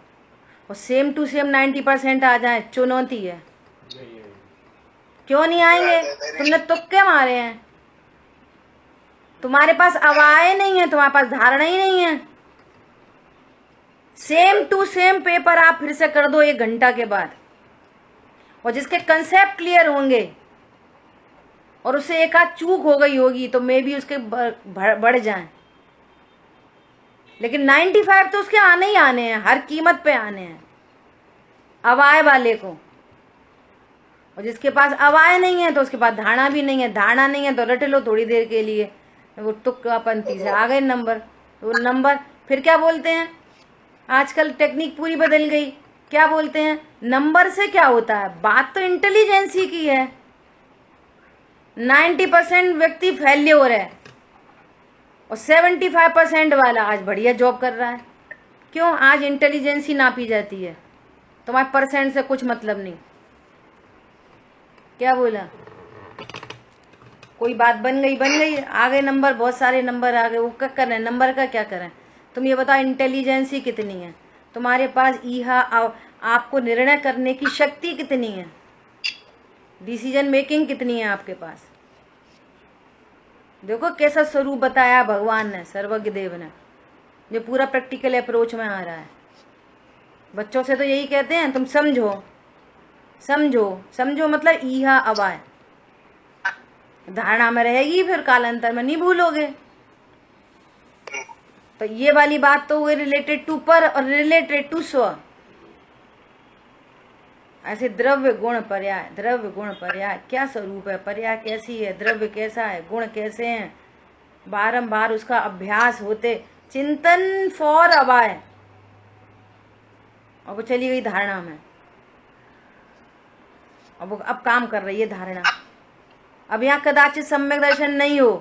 और सेम टू सेम 90% आ जाए, चुनौती है। क्यों नहीं आएंगे? तुमने तुक्के मारे हैं, तुम्हारे पास अवाय नहीं है, तुम्हारे पास धारणा ही नहीं है। सेम टू सेम पेपर आप फिर से कर दो 1 घंटा के बाद, और जिसके कंसेप्ट क्लियर होंगे और उससे एक आध चूक हो गई होगी तो मे भी उसके बढ़ जाएं, लेकिन 95 तो उसके आने ही आने हैं, हर कीमत पे आने हैं अवाय वाले को। और जिसके पास अवाय नहीं है तो उसके पास धारणा भी नहीं है। धारणा नहीं है तो रट लो थोड़ी देर के लिए, वो तुक्कापंथी से आ गए नंबर। तो नंबर फिर क्या बोलते हैं, आजकल टेक्निक पूरी बदल गई, क्या बोलते हैं, नंबर से क्या होता है? बात तो इंटेलिजेंसी की है। 90% व्यक्ति फेल्योर है और 75% वाला आज बढ़िया जॉब कर रहा है। क्यों? आज इंटेलिजेंसी नापी जाती है, तुम्हारे परसेंट से कुछ मतलब नहीं। क्या बोला? कोई बात बन गई, आ गए नंबर, बहुत सारे नंबर आ गए, वो क्या करें, नंबर का क्या करें? तुम ये बताओ इंटेलिजेंसी कितनी है तुम्हारे पास, आपको निर्णय करने की शक्ति कितनी है, डिसीजन मेकिंग कितनी है आपके पास? देखो कैसा स्वरूप बताया भगवान ने, सर्वज्ञ देव ने, जो पूरा प्रैक्टिकल अप्रोच में आ रहा है। बच्चों से तो यही कहते हैं, तुम समझो समझो समझो, मतलब ईहा अवाय, धारणा में रहेगी, फिर कालांतर में नहीं भूलोगे। तो ये वाली बात तो हुई रिलेटेड टू पर और रिलेटेड टू स्व। ऐसे द्रव्य गुण पर्याय, द्रव्य गुण पर्याय क्या स्वरूप है, पर्याय कैसी है, द्रव्य कैसा है, गुण कैसे हैं, बारंबार उसका अभ्यास होते, चिंतन फॉर अवाय। और वो चली गई धारणा में, अब काम कर रही है धारणा। अब यहाँ कदाचित सम्यक दर्शन नहीं हो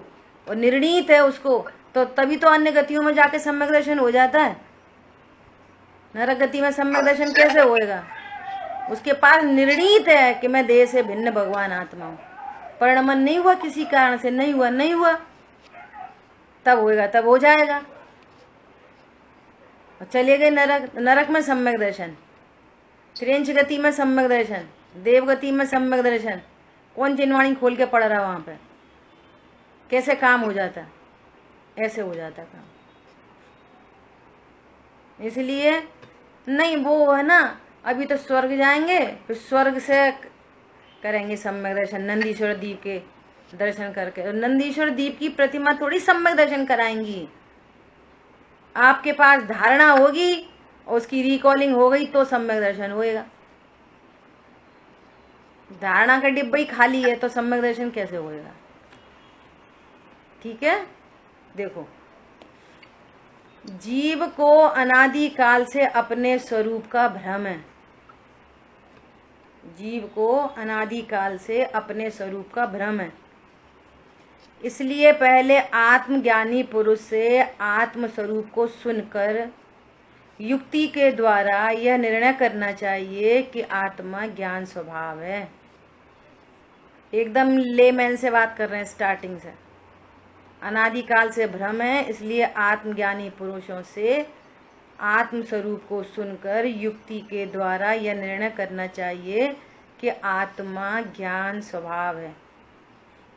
और निर्णीत है उसको, तो तभी तो अन्य गतियों में जाके सम्यक दर्शन हो जाता है। नरक गति में सम्यक दर्शन कैसे होएगा? उसके पास निर्णीत है कि मैं देह से भिन्न भगवान आत्मा हूं, परिणमन नहीं हुआ, किसी कारण से नहीं हुआ, तब होएगा, तब हो जाएगा। और चले गए नरक, नरक में सम्यक दर्शन, क्रेंच गति में सम्यक दर्शन, देव गति में सम्यक दर्शन। कौन जिनवाणी खोल के पढ़ रहा वहां पे? कैसे काम हो जाता? ऐसे हो जाता काम। इसलिए नहीं, वो है ना, अभी तो स्वर्ग जाएंगे, फिर स्वर्ग से करेंगे सम्यक दर्शन, नंदीश्वर द्वीप के दर्शन करके। और नंदीश्वर द्वीप की प्रतिमा थोड़ी सम्यक दर्शन कराएंगी। आपके पास धारणा होगी और उसकी रिकॉलिंग हो गई तो सम्यक दर्शन होएगा। धारणा का डिब्बा ही खाली है तो सम्यक दर्शन कैसे होएगा? ठीक है, देखो, जीव को अनादि काल से अपने स्वरूप का भ्रम है। जीव को अनादि काल से अपने स्वरूप का भ्रम है। इसलिए पहले आत्मज्ञानी पुरुष से आत्म स्वरूप को सुनकर युक्ति के द्वारा यह निर्णय करना चाहिए कि आत्मा ज्ञान स्वभाव है। एकदम लेमैन से बात कर रहे हैं, स्टार्टिंग से। अनादिकाल से भ्रम है, इसलिए आत्मज्ञानी पुरुषों से आत्म स्वरूप को सुनकर युक्ति के द्वारा यह निर्णय करना चाहिए कि आत्मा ज्ञान स्वभाव है।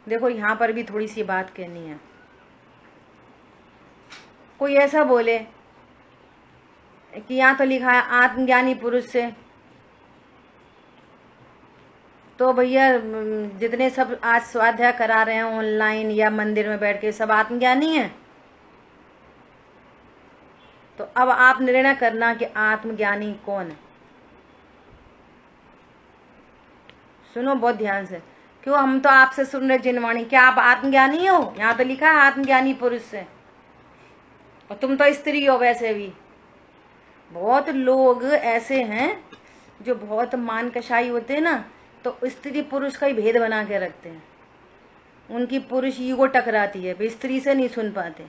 देखो, यहाँ पर भी थोड़ी सी बात कहनी है। कोई ऐसा बोले कि यहाँ तो लिखा है आत्मज्ञानी पुरुष से, तो भैया जितने सब आज स्वाध्याय करा रहे हैं ऑनलाइन या मंदिर में बैठ के, सब आत्मज्ञानी हैं। तो अब आप निर्णय करना कि आत्मज्ञानी कौन है। सुनो बहुत ध्यान से, क्यों हम तो आपसे सुन रहे जिनवाणी, क्या आप आत्मज्ञानी हो? यहाँ तो लिखा है आत्मज्ञानी पुरुष से, और तुम तो स्त्री हो। वैसे भी बहुत लोग ऐसे हैं जो बहुत मान कशाई होते हैं ना, तो स्त्री पुरुष का ही भेद बना के रखते हैं। उनकी पुरुष ईगो टकराती है, वे स्त्री से नहीं सुन पाते।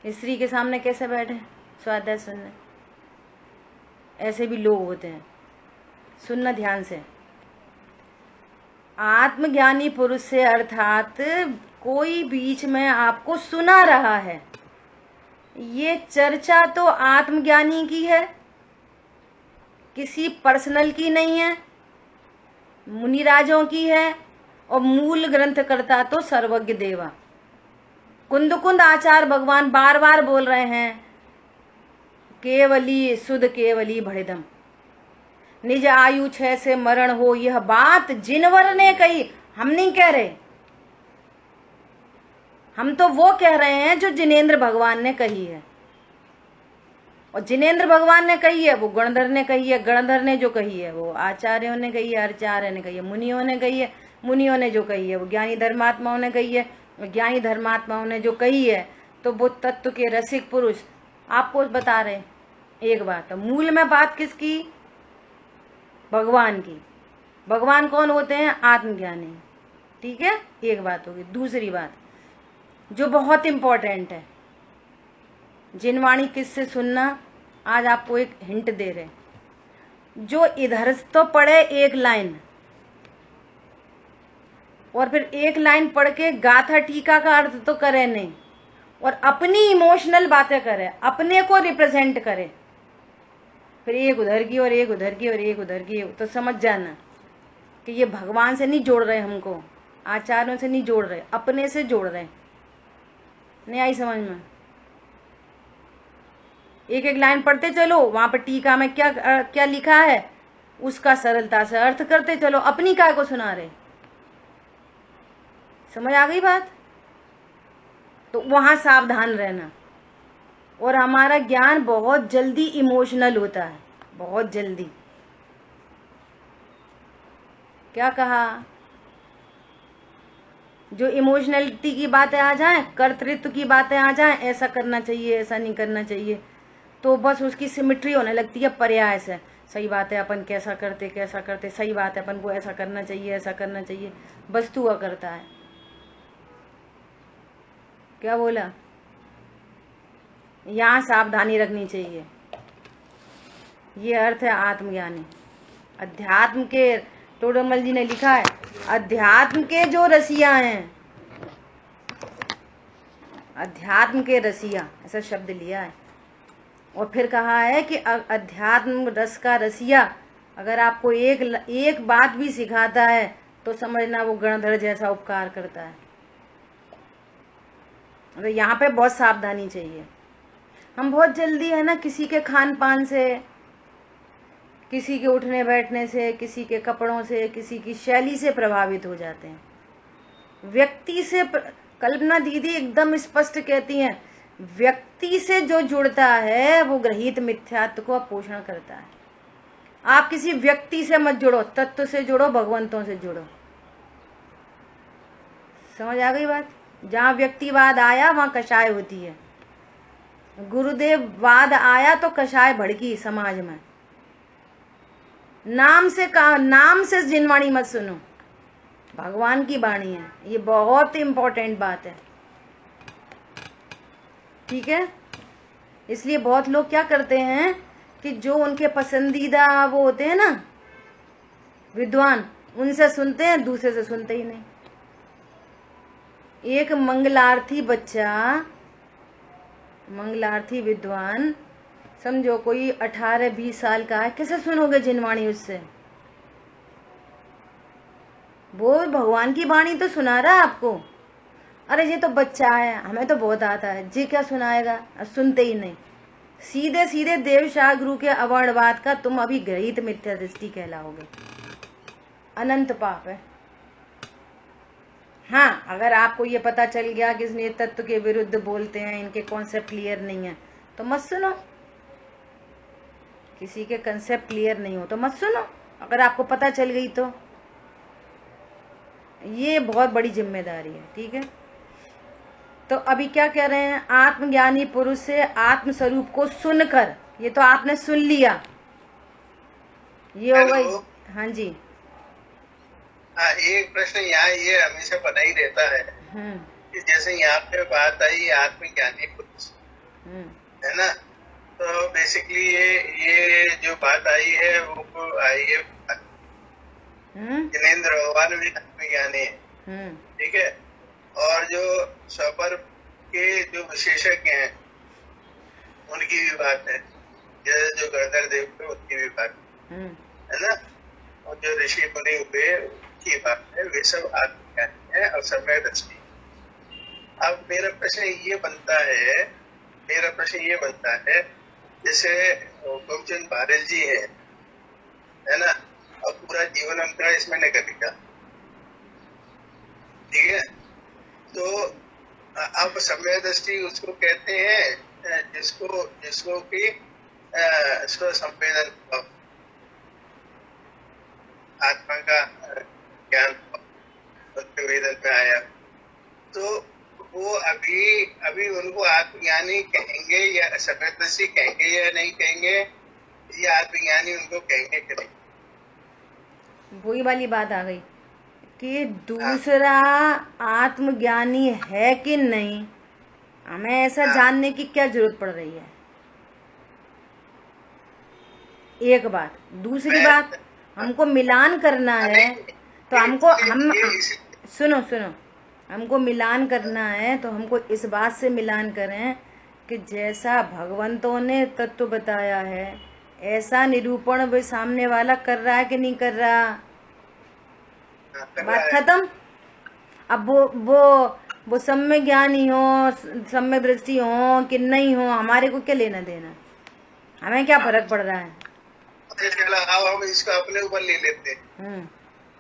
स्त्री के सामने कैसे बैठे स्वाध्याय सुनने? ऐसे भी लोग होते हैं। सुनना ध्यान से। आत्मज्ञानी पुरुष से अर्थात कोई बीच में आपको सुना रहा है। ये चर्चा तो आत्मज्ञानी की है, किसी पर्सनल की नहीं है, मुनिराजों की है। और मूल ग्रंथकर्ता तो सर्वज्ञ देवा कुंद आचार्य भगवान बार बार बोल रहे हैं, केवली सुध केवली भड़िदम, निज आयु 6 से मरण हो। यह बात जिनवर ने कही, हम नहीं कह रहे। हम तो वो कह रहे हैं जो जिनेंद्र भगवान ने कही है। और जिनेंद्र भगवान ने कही है वो गणधर ने कही है, गणधर ने जो कही है वो आचार्यों ने कही है, आचार्य ने कही है, मुनियों ने कही है, मुनियों ने जो कही है वो ज्ञानी धर्मात्माओं ने कही है, ज्ञानी धर्मात्माओं ने जो कही है। तो वो तत्व के रसिक पुरुष आपको बता रहे। एक बात, मूल में बात किसकी? भगवान की। भगवान कौन होते हैं? आत्मज्ञानी। ठीक है, एक बात होगी। दूसरी बात जो बहुत इंपॉर्टेंट है, जिनवाणी किससे सुनना, आज आपको एक हिंट दे रहे। जो इधर तो पढ़े एक लाइन और फिर एक लाइन पढ़ के गाथा टीका का अर्थ तो करे नहीं, और अपनी इमोशनल बातें करे, अपने को रिप्रेजेंट करे, फिर एक उधर की और एक उधर की और एक उधर की, तो समझ जाना कि ये भगवान से नहीं जोड़ रहे, हमको आचार्यों से नहीं जोड़ रहे, अपने से जोड़ रहे। नहीं आई समझ में? एक एक लाइन पढ़ते चलो, वहां पर टीका में क्या क्या लिखा है उसका सरलता से अर्थ करते चलो, अपनी काय को सुना रहे। समझ आ गई बात? तो वहां सावधान रहना। और हमारा ज्ञान बहुत जल्दी इमोशनल होता है, बहुत जल्दी। क्या कहा? जो इमोशनलिटी की बातें आ जाएं, कर्तृत्व की बातें आ जाएं, ऐसा करना चाहिए, ऐसा नहीं करना चाहिए, तो बस उसकी सिमिट्री होने लगती है पर्याय से। सही बात है, अपन कैसा करते, सही बात है, अपन को ऐसा करना चाहिए, ऐसा करना चाहिए, बस तू करता है। क्या बोला? यहाँ सावधानी रखनी चाहिए। ये अर्थ है आत्मज्ञानी। अध्यात्म के, टोडरमल जी ने लिखा है, अध्यात्म के जो रसिया हैं, अध्यात्म के रसिया, ऐसा शब्द लिया है। और फिर कहा है कि अध्यात्म रस का रसिया अगर आपको एक बात भी सिखाता है तो समझना वो गणधर जैसा उपकार करता है। तो यहाँ पे बहुत सावधानी चाहिए। हम बहुत जल्दी है ना, किसी के खान पान से, किसी के उठने बैठने से, किसी के कपड़ों से, किसी की शैली से प्रभावित हो जाते हैं। व्यक्ति से, कल्पना दीदी एकदम स्पष्ट कहती हैं, व्यक्ति से जो जुड़ता है वो ग्रहित मिथ्यात्व को पोषण करता है। आप किसी व्यक्ति से मत जुड़ो, तत्व से जुड़ो, भगवंतों से जुड़ो। समझ आ गई बात? जहां व्यक्तिवाद आया वहां कषाय होती है। गुरुदेव वाद आया तो कषाय भड़की समाज में। नाम से जिनवाणी मत सुनो, भगवान की वाणी है, ये बहुत इंपॉर्टेंट बात है। ठीक है? इसलिए बहुत लोग क्या करते हैं कि जो उनके पसंदीदा वो होते हैं ना विद्वान, उनसे सुनते हैं, दूसरे से सुनते ही नहीं। एक मंगलार्थी बच्चा, मंगलार्थी विद्वान, समझो कोई 18-20 साल का है, कैसे सुनोगे जिनवाणी उससे? वो भगवान की वाणी तो सुना रहा है आपको। अरे ये तो बच्चा है, हमें तो बहुत आता है, जी क्या सुनाएगा? सुनते ही नहीं। सीधे सीधे देवशाह गुरु के अवर्णवाद का तुम अभी ग्रहित मिथ्या दृष्टि कहलाओगे। अनंत पाप है। हाँ, अगर आपको ये पता चल गया कि इसने तत्व के विरुद्ध बोलते हैं, इनके कॉन्सेप्ट क्लियर नहीं है, तो मत सुनो। किसी के कंसेप्ट क्लियर नहीं हो तो मत सुनो, अगर आपको पता चल गई तो। ये बहुत बड़ी जिम्मेदारी है। ठीक है? तो अभी क्या कह रहे हैं? आत्मज्ञानी पुरुष से आत्म स्वरूप को सुनकर, ये तो आपने सुन लिया, ये हो गई। हाँ जी। हाँ, एक प्रश्न यहाँ ये हमेशा बना ही रहता है कि जैसे यहाँ पे बात आई आत्मज्ञानी पुरुष, है ना, तो बेसिकली ये जो बात आई है वो आई है जिनेंद्र भगवान भी आत्मज्ञानी है। ठीक है? और जो स्वपर के जो विशेषज्ञ हैं उनकी भी बात है, जैसे जो गणधर देव थे उनकी भी बात है ना, और जो ऋषि मुनि हुए की बात है, वे सब आत्मज्ञानी है और समय दृष्टि। अब मेरा प्रश्न ये बनता है, जैसे हुकुमचंद भारत जी है ना, और पूरा जीवन उनका इसमें निकलेगा। ठीक है? तो अब समय दृष्टि उसको कहते हैं जिसको कि स्व संवेदन आत्मा का ज्ञान उनके वेदन में आया, तो वो अभी उनको आत्मज्ञानी कहेंगे या सत्यदर्शी कहेंगे या नहीं कहेंगे, या आत्मज्ञानी उनको कहेंगे कि नहीं? वही वाली बात आ गई कि दूसरा आत्मज्ञानी है कि नहीं, हमें ऐसा जानने की क्या जरूरत पड़ रही है? एक बात। दूसरी बात, हमको मिलान करना है तो सुनो हमको मिलान करना है तो हमको इस बात से मिलान करें कि जैसा भगवंतों ने तत्व बताया है ऐसा निरूपण वो सामने वाला कर रहा है कि नहीं कर रहा। बात खत्म। अब वो सम्यक ज्ञानी हो, सम्यक दृष्टि हो कि नहीं हो, हमारे को क्या लेना देना, हमें क्या फर्क पड़ रहा है? हम इसको अपने ऊपर ले लेते हैं।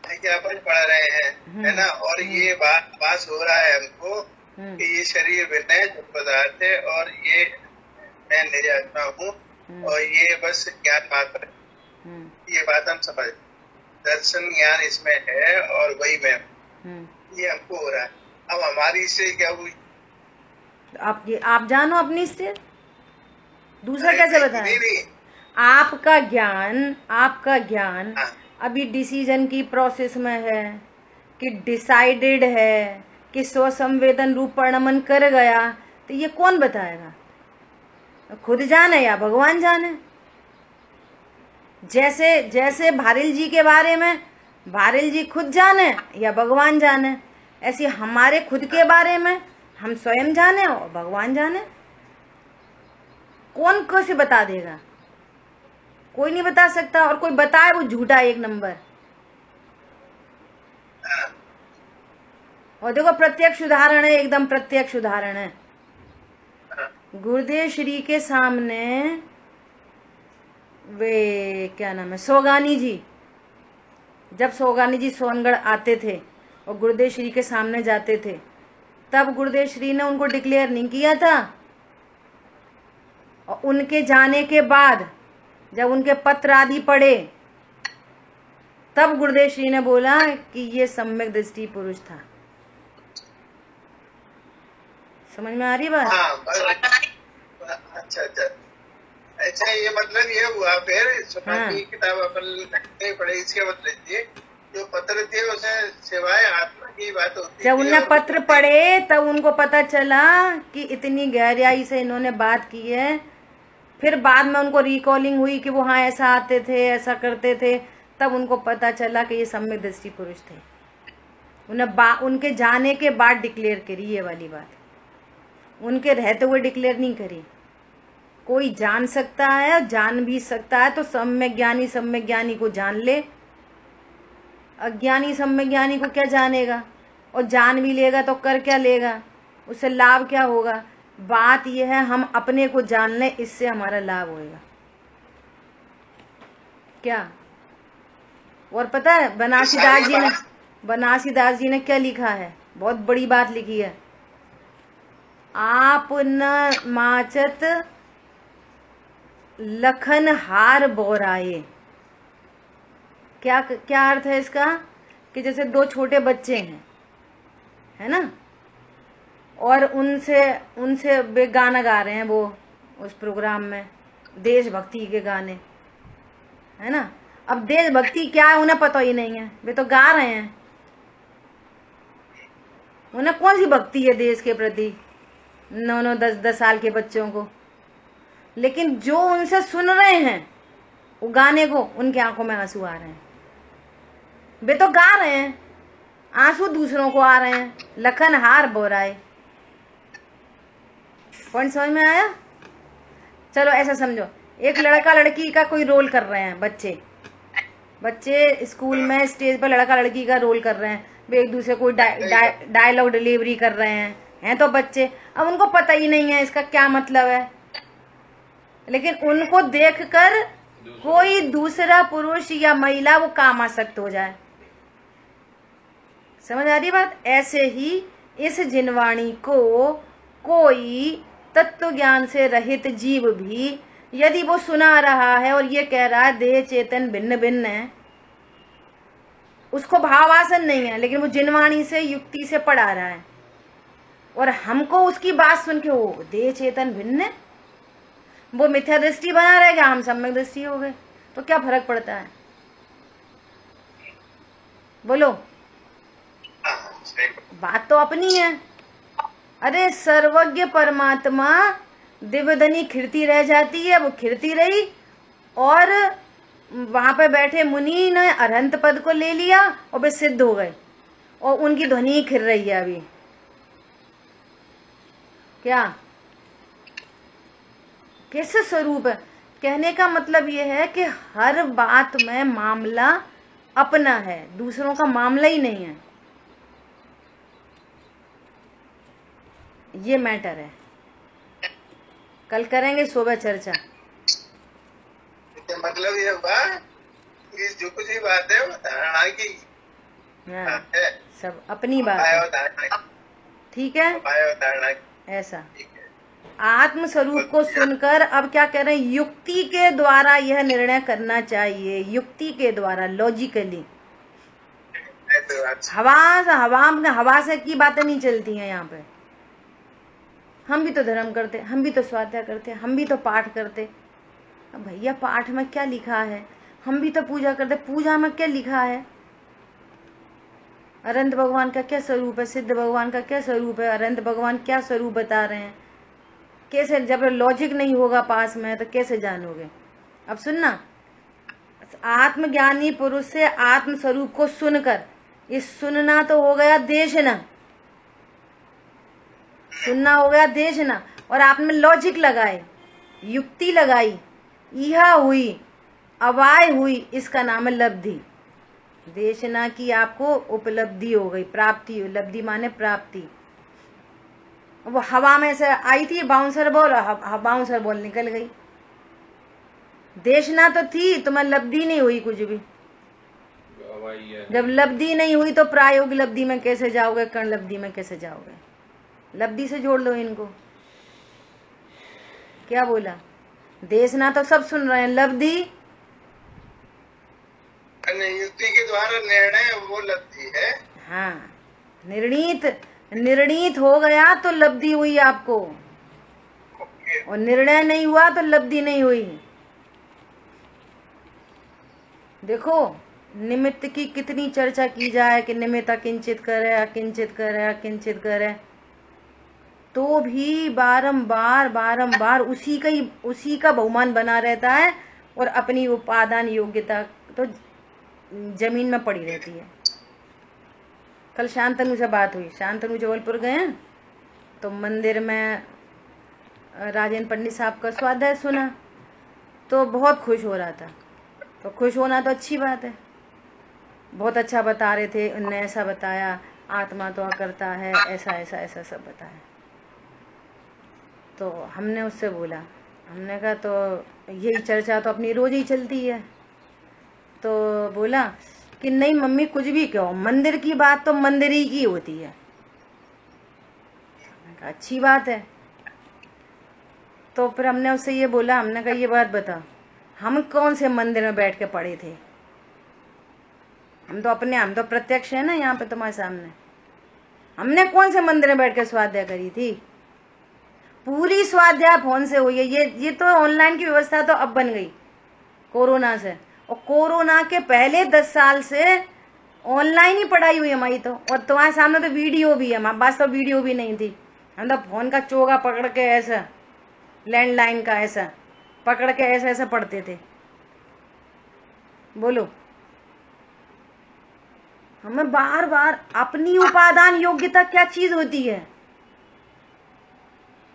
क्या अपन पढ़ रहे हैं, है ना, और ये बात पास हो रहा है हमको कि ये शरीर भिन्न है, जो पदार्थ है, और ये मैं निज आत्मा हूँ, और ये बस ज्ञान मात्र है। ये बात हम समझ, दर्शन ज्ञान इसमें है और वही मैं हूँ, ये हमको हो रहा है। अब हमारी से क्या हुई, आप जानो अपनी स्थिति, दूसरा कैसे बताएं? नहीं, आपका ज्ञान अभी डिसीजन की प्रोसेस में है कि डिसाइडेड है कि स्व संवेदन रूप परिणमन कर गया, तो ये कौन बताएगा? खुद जाने या भगवान जाने। जैसे भारिल जी के बारे में भारिल जी खुद जाने या भगवान जाने, ऐसे हमारे खुद के बारे में हम स्वयं जाने और भगवान जाने। कौन कैसे बता देगा? कोई नहीं बता सकता, और कोई बताए वो झूठा एक नंबर। और देखो प्रत्यक्ष उदाहरण है, एकदम प्रत्यक्ष उदाहरण है। गुरुदेव श्री के सामने वे क्या नाम है, सोगानी जी, जब सोगानी जी सोनगढ़ आते थे और गुरुदेव श्री के सामने जाते थे, तब गुरुदेव श्री ने उनको डिक्लेयर नहीं किया था। और उनके जाने के बाद जब उनके पत्र आदि पढ़े, तब गुरुदेव श्री ने बोला कि ये सम्यक दृष्टि पुरुष था। समझ में आ रही बात? अच्छा, ये मतलब ये हुआ फिर की किताब अपन नहीं पढ़े, इसके मतलब ये जो पत्र थे उसे सिवाय आत्मा की बात होती। जब उन्होंने पत्र पढ़े तब उनको पता चला कि इतनी गहराई से इन्होंने बात की है। फिर बाद में उनको रिकॉलिंग हुई कि वो हाँ ऐसा आते थे, ऐसा करते थे, तब उनको पता चला कि ये सम्यक दृष्टि पुरुष थे। उनके जाने के बाद डिक्लेयर करी ये वाली बात, उनके रहते हुए डिक्लेयर नहीं करी। कोई जान सकता है, जान भी सकता है तो सम्यक ज्ञानी को जान ले, अज्ञानी सम्यक ज्ञानी को क्या जानेगा? और जान भी लेगा तो कर क्या लेगा? उससे लाभ क्या होगा? बात यह है हम अपने को जान लें, इससे हमारा लाभ होगा। क्या? और पता है बनासीदास जी ने क्या लिखा है? बहुत बड़ी बात लिखी है। आप न माचत लखन हार बोराए। क्या अर्थ है इसका? कि जैसे दो छोटे बच्चे हैं, है ना, और उनसे वे गाना गा रहे हैं, वो उस प्रोग्राम में देशभक्ति के गाने, है ना। अब देशभक्ति क्या है उन्हें पता ही नहीं है, वे तो गा रहे हैं। उन्हें कौन सी भक्ति है देश के प्रति, 9-9, 10-10 साल के बच्चों को? लेकिन जो उनसे सुन रहे हैं वो गाने को, उनकी आंखों में आंसू आ रहे हैं। वे तो गा रहे हैं, आंसू दूसरों को आ रहे हैं। लखन हार बोराए। पॉइंट समझ में आया? चलो ऐसा समझो, एक लड़का लड़की का कोई रोल कर रहे हैं, बच्चे स्कूल में स्टेज पर लड़का लड़की का रोल कर रहे हैं, वे एक दूसरे को डायलॉग डिलीवरी कर रहे हैं तो बच्चे, अब उनको पता ही नहीं है इसका क्या मतलब है, लेकिन उनको देखकर कोई दूसरा पुरुष या महिला वो कामासक्त हो जाए। समझ आ रही बात? ऐसे ही इस जिनवाणी को कोई तत्व ज्ञान से रहित जीव भी यदि वो सुना रहा है और ये कह रहा है देह चेतन भिन्न भिन्न है, उसको भावासन नहीं है, लेकिन वो जिनवाणी से युक्ति से पढ़ा रहा है, और हमको उसकी बात सुन के वो देह चेतन भिन्न है, वो मिथ्या दृष्टि बना रहेगा, हम सम्यक दृष्टि हो गए, तो क्या फर्क पड़ता है? बोलो, बात तो अपनी है। अरे सर्वज्ञ परमात्मा दिव्यधनी खिरती रह जाती है, वो खिरती रही, और वहां पे बैठे मुनि ने अरहंत पद को ले लिया और वे सिद्ध हो गए, और उनकी ध्वनि खिर रही है अभी। क्या कैसे स्वरूप है? कहने का मतलब यह है कि हर बात में मामला अपना है, दूसरों का मामला ही नहीं है। ये मैटर है, कल करेंगे सुबह चर्चा। मतलब ये हुआ कि जो कुछ भी बात है वो धारणा की, हाँ, सब अपनी बात है, ठीक है। ऐसा आत्म स्वरूप को सुनकर अब क्या कह रहे हैं, युक्ति के द्वारा यह निर्णय करना चाहिए, युक्ति के द्वारा, लॉजिकली। हवा से की बातें नहीं चलती हैं यहाँ पे। हम भी तो धर्म करते, हम भी तो स्वाध्याय करते, हम भी तो पाठ करते। अब भैया पाठ में क्या लिखा है, हम भी तो पूजा करते, पूजा में क्या लिखा है, अनंत भगवान का क्या स्वरूप है, सिद्ध भगवान का क्या स्वरूप है, अनंत भगवान क्या स्वरूप बता रहे हैं, कैसे, जब लॉजिक नहीं होगा पास में तो कैसे जानोगे। अब सुनना, आत्मज्ञानी पुरुष से आत्म स्वरूप को सुनकर, ये सुनना तो हो गया देखना, सुनना हो गया देखना, और आपने लॉजिक लगाए, युक्ति लगाई, यह हुई, अवाय हुई, इसका नाम है लब्धि। देखना की आपको उपलब्धि हो गई, प्राप्ति, लब्धि माने प्राप्ति। वो हवा में से आई थी बाउंसर बॉल, बाउंसर बॉल निकल गई। देखना तो थी, तुम्हें लब्धि नहीं हुई कुछ भी। जब लब्धि नहीं हुई तो प्रायोगिक लब्धि में कैसे जाओगे, कर्ण लब्धि में कैसे जाओगे। लब्धि से जोड़ लो इनको। क्या बोला, देखना तो सब सुन रहे हैं, लब्धि युक्ति के द्वारा निर्णय, वो लब्धि है। हाँ, निर्णीत हो गया तो लब्धि हुई आपको, और निर्णय नहीं हुआ तो लब्धि नहीं हुई। देखो निमित्त की कितनी चर्चा की जाए कि निमित्त अकिंचित करे, अकिंचित करे, अकिंचित करे, तो भी बारंबार उसी का बहुमान बना रहता है, और अपनी उपादान योग्यता तो जमीन में पड़ी रहती है। कल शांतनु से बात हुई, शांतनु जबलपुर गए तो मंदिर में राजेंद्र पंडित साहब का स्वाध्याय सुना तो बहुत खुश हो रहा था। तो खुश होना तो अच्छी बात है, बहुत अच्छा बता रहे थे, उनने ऐसा बताया, आत्मा तो करता है, ऐसा ऐसा ऐसा सब बताया। तो हमने उससे बोला, हमने कहा तो यही चर्चा तो अपनी रोज ही चलती है। तो बोला कि नहीं मम्मी कुछ भी कहो, मंदिर की बात तो मंदिर ही की होती है। हमने कहा अच्छी बात है। तो फिर हमने उससे ये बोला, हमने कहा ये बात बता, हम कौन से मंदिर में बैठ के पढ़े थे, हम तो प्रत्यक्ष है ना यहाँ पे तुम्हारे सामने। हमने कौन से मंदिर में बैठ के स्वाध्याय करी थी, पूरी स्वाध्याय फोन से हुई है। ये तो ऑनलाइन की व्यवस्था तो अब बन गई कोरोना से, और कोरोना के पहले 10 साल से ऑनलाइन ही पढ़ाई हुई हमारी तो। और तुम्हारे सामने तो वीडियो भी है, हमारे पास तो वीडियो भी नहीं थी, हम तो फोन का चोगा पकड़ के ऐसा, लैंडलाइन का ऐसा पकड़ के ऐसा ऐसा पढ़ते थे। बोलो, हमें बार अपनी उपादान योग्यता क्या चीज होती है।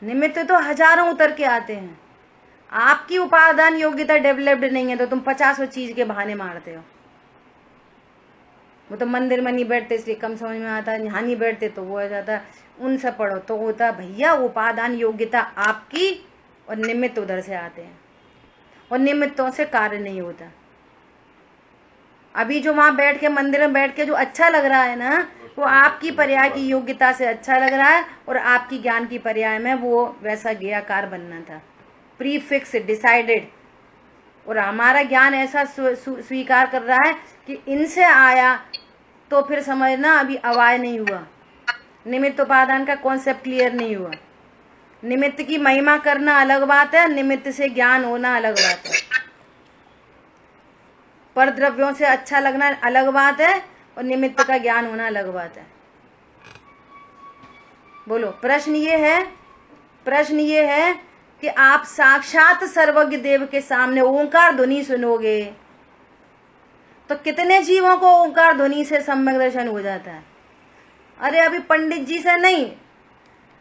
निमित्त तो हजारों उतर के आते हैं, आपकी उपादान योग्यता डेवलप्ड नहीं है तो तुम 50 चीज के बहाने मारते हो। वो तो मंदिर में नहीं बैठते इसलिए कम समझ में आता है, यहाँ नहीं बैठते तो वो हो जाता, उनसे पढ़ो तो होता। भैया उपादान योग्यता आपकी, और निमित्त उधर से आते हैं, और निमित्तों से कार्य नहीं होता। अभी जो वहां बैठ के मंदिर में बैठ के जो अच्छा लग रहा है ना, वो आपकी पर्याय की योग्यता से अच्छा लग रहा है, और आपकी ज्ञान की पर्याय में वो वैसा ज्ञेयकार बनना था, प्रीफिक्स डिसाइडेड। और हमारा ज्ञान ऐसा स्वीकार कर रहा है कि इनसे आया, तो फिर समझना अभी अवाय नहीं हुआ, निमित्त उपादान का कॉन्सेप्ट क्लियर नहीं हुआ। निमित्त की महिमा करना अलग बात है, निमित्त से ज्ञान होना अलग बात है। पर द्रव्यों से अच्छा लगना अलग बात है, और निमित्त का ज्ञान होना अलग बात है। बोलो, प्रश्न ये है कि आप साक्षात सर्वज्ञ देव के सामने ओंकार ध्वनि सुनोगे तो कितने जीवों को ओंकार ध्वनि से सम्यक दर्शन हो जाता है। अरे अभी पंडित जी से नहीं,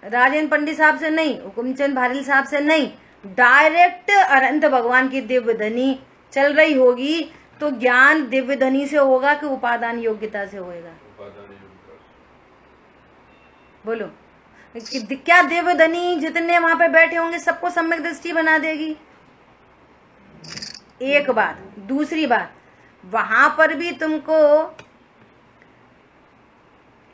राजेंद्र पंडित साहब से नहीं, हुकुमचंद भारिल साहब से नहीं, डायरेक्ट अनंत भगवान की दिव्य ध्वनि चल रही होगी, तो ज्ञान दिव्य ध्वनि से होगा कि उपादान योग्यता से होएगा। बोलो, क्या दिव्य ध्वनि जितने वहां पे बैठे होंगे सबको सम्यक दृष्टि बना देगी? एक बात। दूसरी बात, वहां पर भी तुमको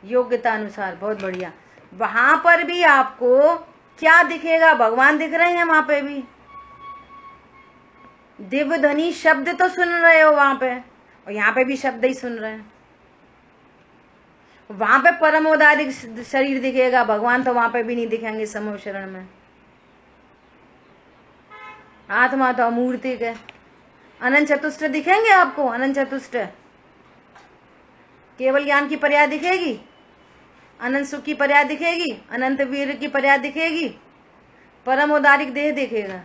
योग्यता अनुसार। बहुत बढ़िया। वहां पर भी आपको क्या दिखेगा? भगवान दिख रहे हैं वहां पे भी। दिव्य ध्वनि शब्द तो सुन रहे हो वहां पे, और यहाँ पे भी शब्द ही सुन रहे हैं। वहां पे परम औदारिक शरीर दिखेगा, भगवान तो वहां पे भी नहीं दिखेंगे समूह शरण में। आत्मा तो अमूर्तिक है। अनंत चतुष्ट दिखेंगे आपको? अनंत चतुष्ट केवल ज्ञान की पर्याय दिखेगी, अनंत सुख की पर्याय दिखेगी, अनंत वीर की पर्याय दिखेगी, परम औदारिक देह दिखेगा।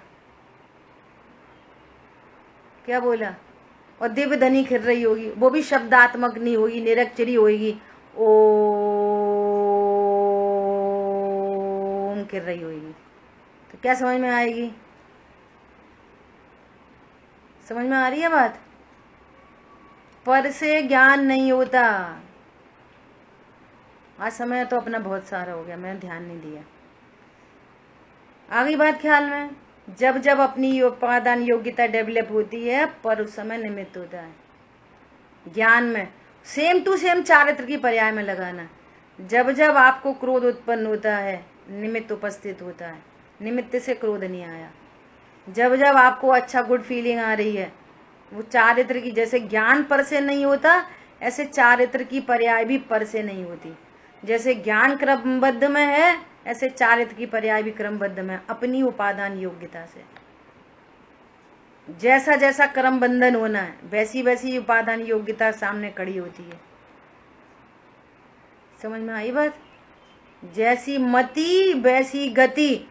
क्या बोला? और दिव्य ध्वनि खिल रही होगी, वो भी शब्दात्मक नहीं होगी, निरक्षरी होगी, ओम खिल रही होगी। तो क्या समझ में आएगी? समझ में आ रही है बात? पर से ज्ञान नहीं होता। आज समय तो अपना बहुत सारा हो गया, मैंने ध्यान नहीं दिया। आ गई बात ख्याल में? जब जब अपनी उपादान योग्यता डेवलप होती है, पर उस समय निमित्त होता है। ज्ञान में सेम टू सेम चारित्र की पर्याय में लगाना। जब जब आपको क्रोध उत्पन्न होता है, निमित्त उपस्थित होता है, निमित्त से क्रोध नहीं आया। जब जब आपको अच्छा गुड फीलिंग आ रही है, वो चारित्र की, जैसे ज्ञान पर से नहीं होता, ऐसे चारित्र की पर्याय भी पर से नहीं होती। जैसे ज्ञान क्रमबद्ध में है, ऐसे चारित्र की पर्याय भी क्रमबद्ध में, अपनी उपादान योग्यता से। जैसा जैसा क्रम बंधन होना है, वैसी वैसी उपादान योग्यता सामने खड़ी होती है। समझ में आई बात? जैसी मति वैसी गति।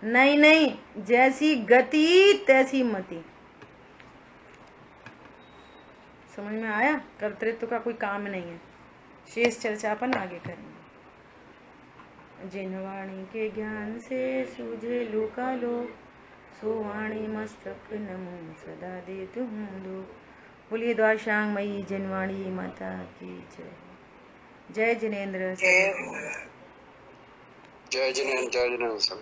नहीं नहीं, जैसी गति तैसी मति। समझ में आया? कर्तृत्व का कोई काम नहीं है। शेष चर्चा अपन आगे करेंगे। जिनवाणी के ज्ञान से सूझे लोकालोक, सो वाणी मस्तक नमो सदा दे तुम दो। बोलिए द्वारशांग मई जिनवाणी माता की जय। जय जिनेन्द्र। जय जिनेन्द्र।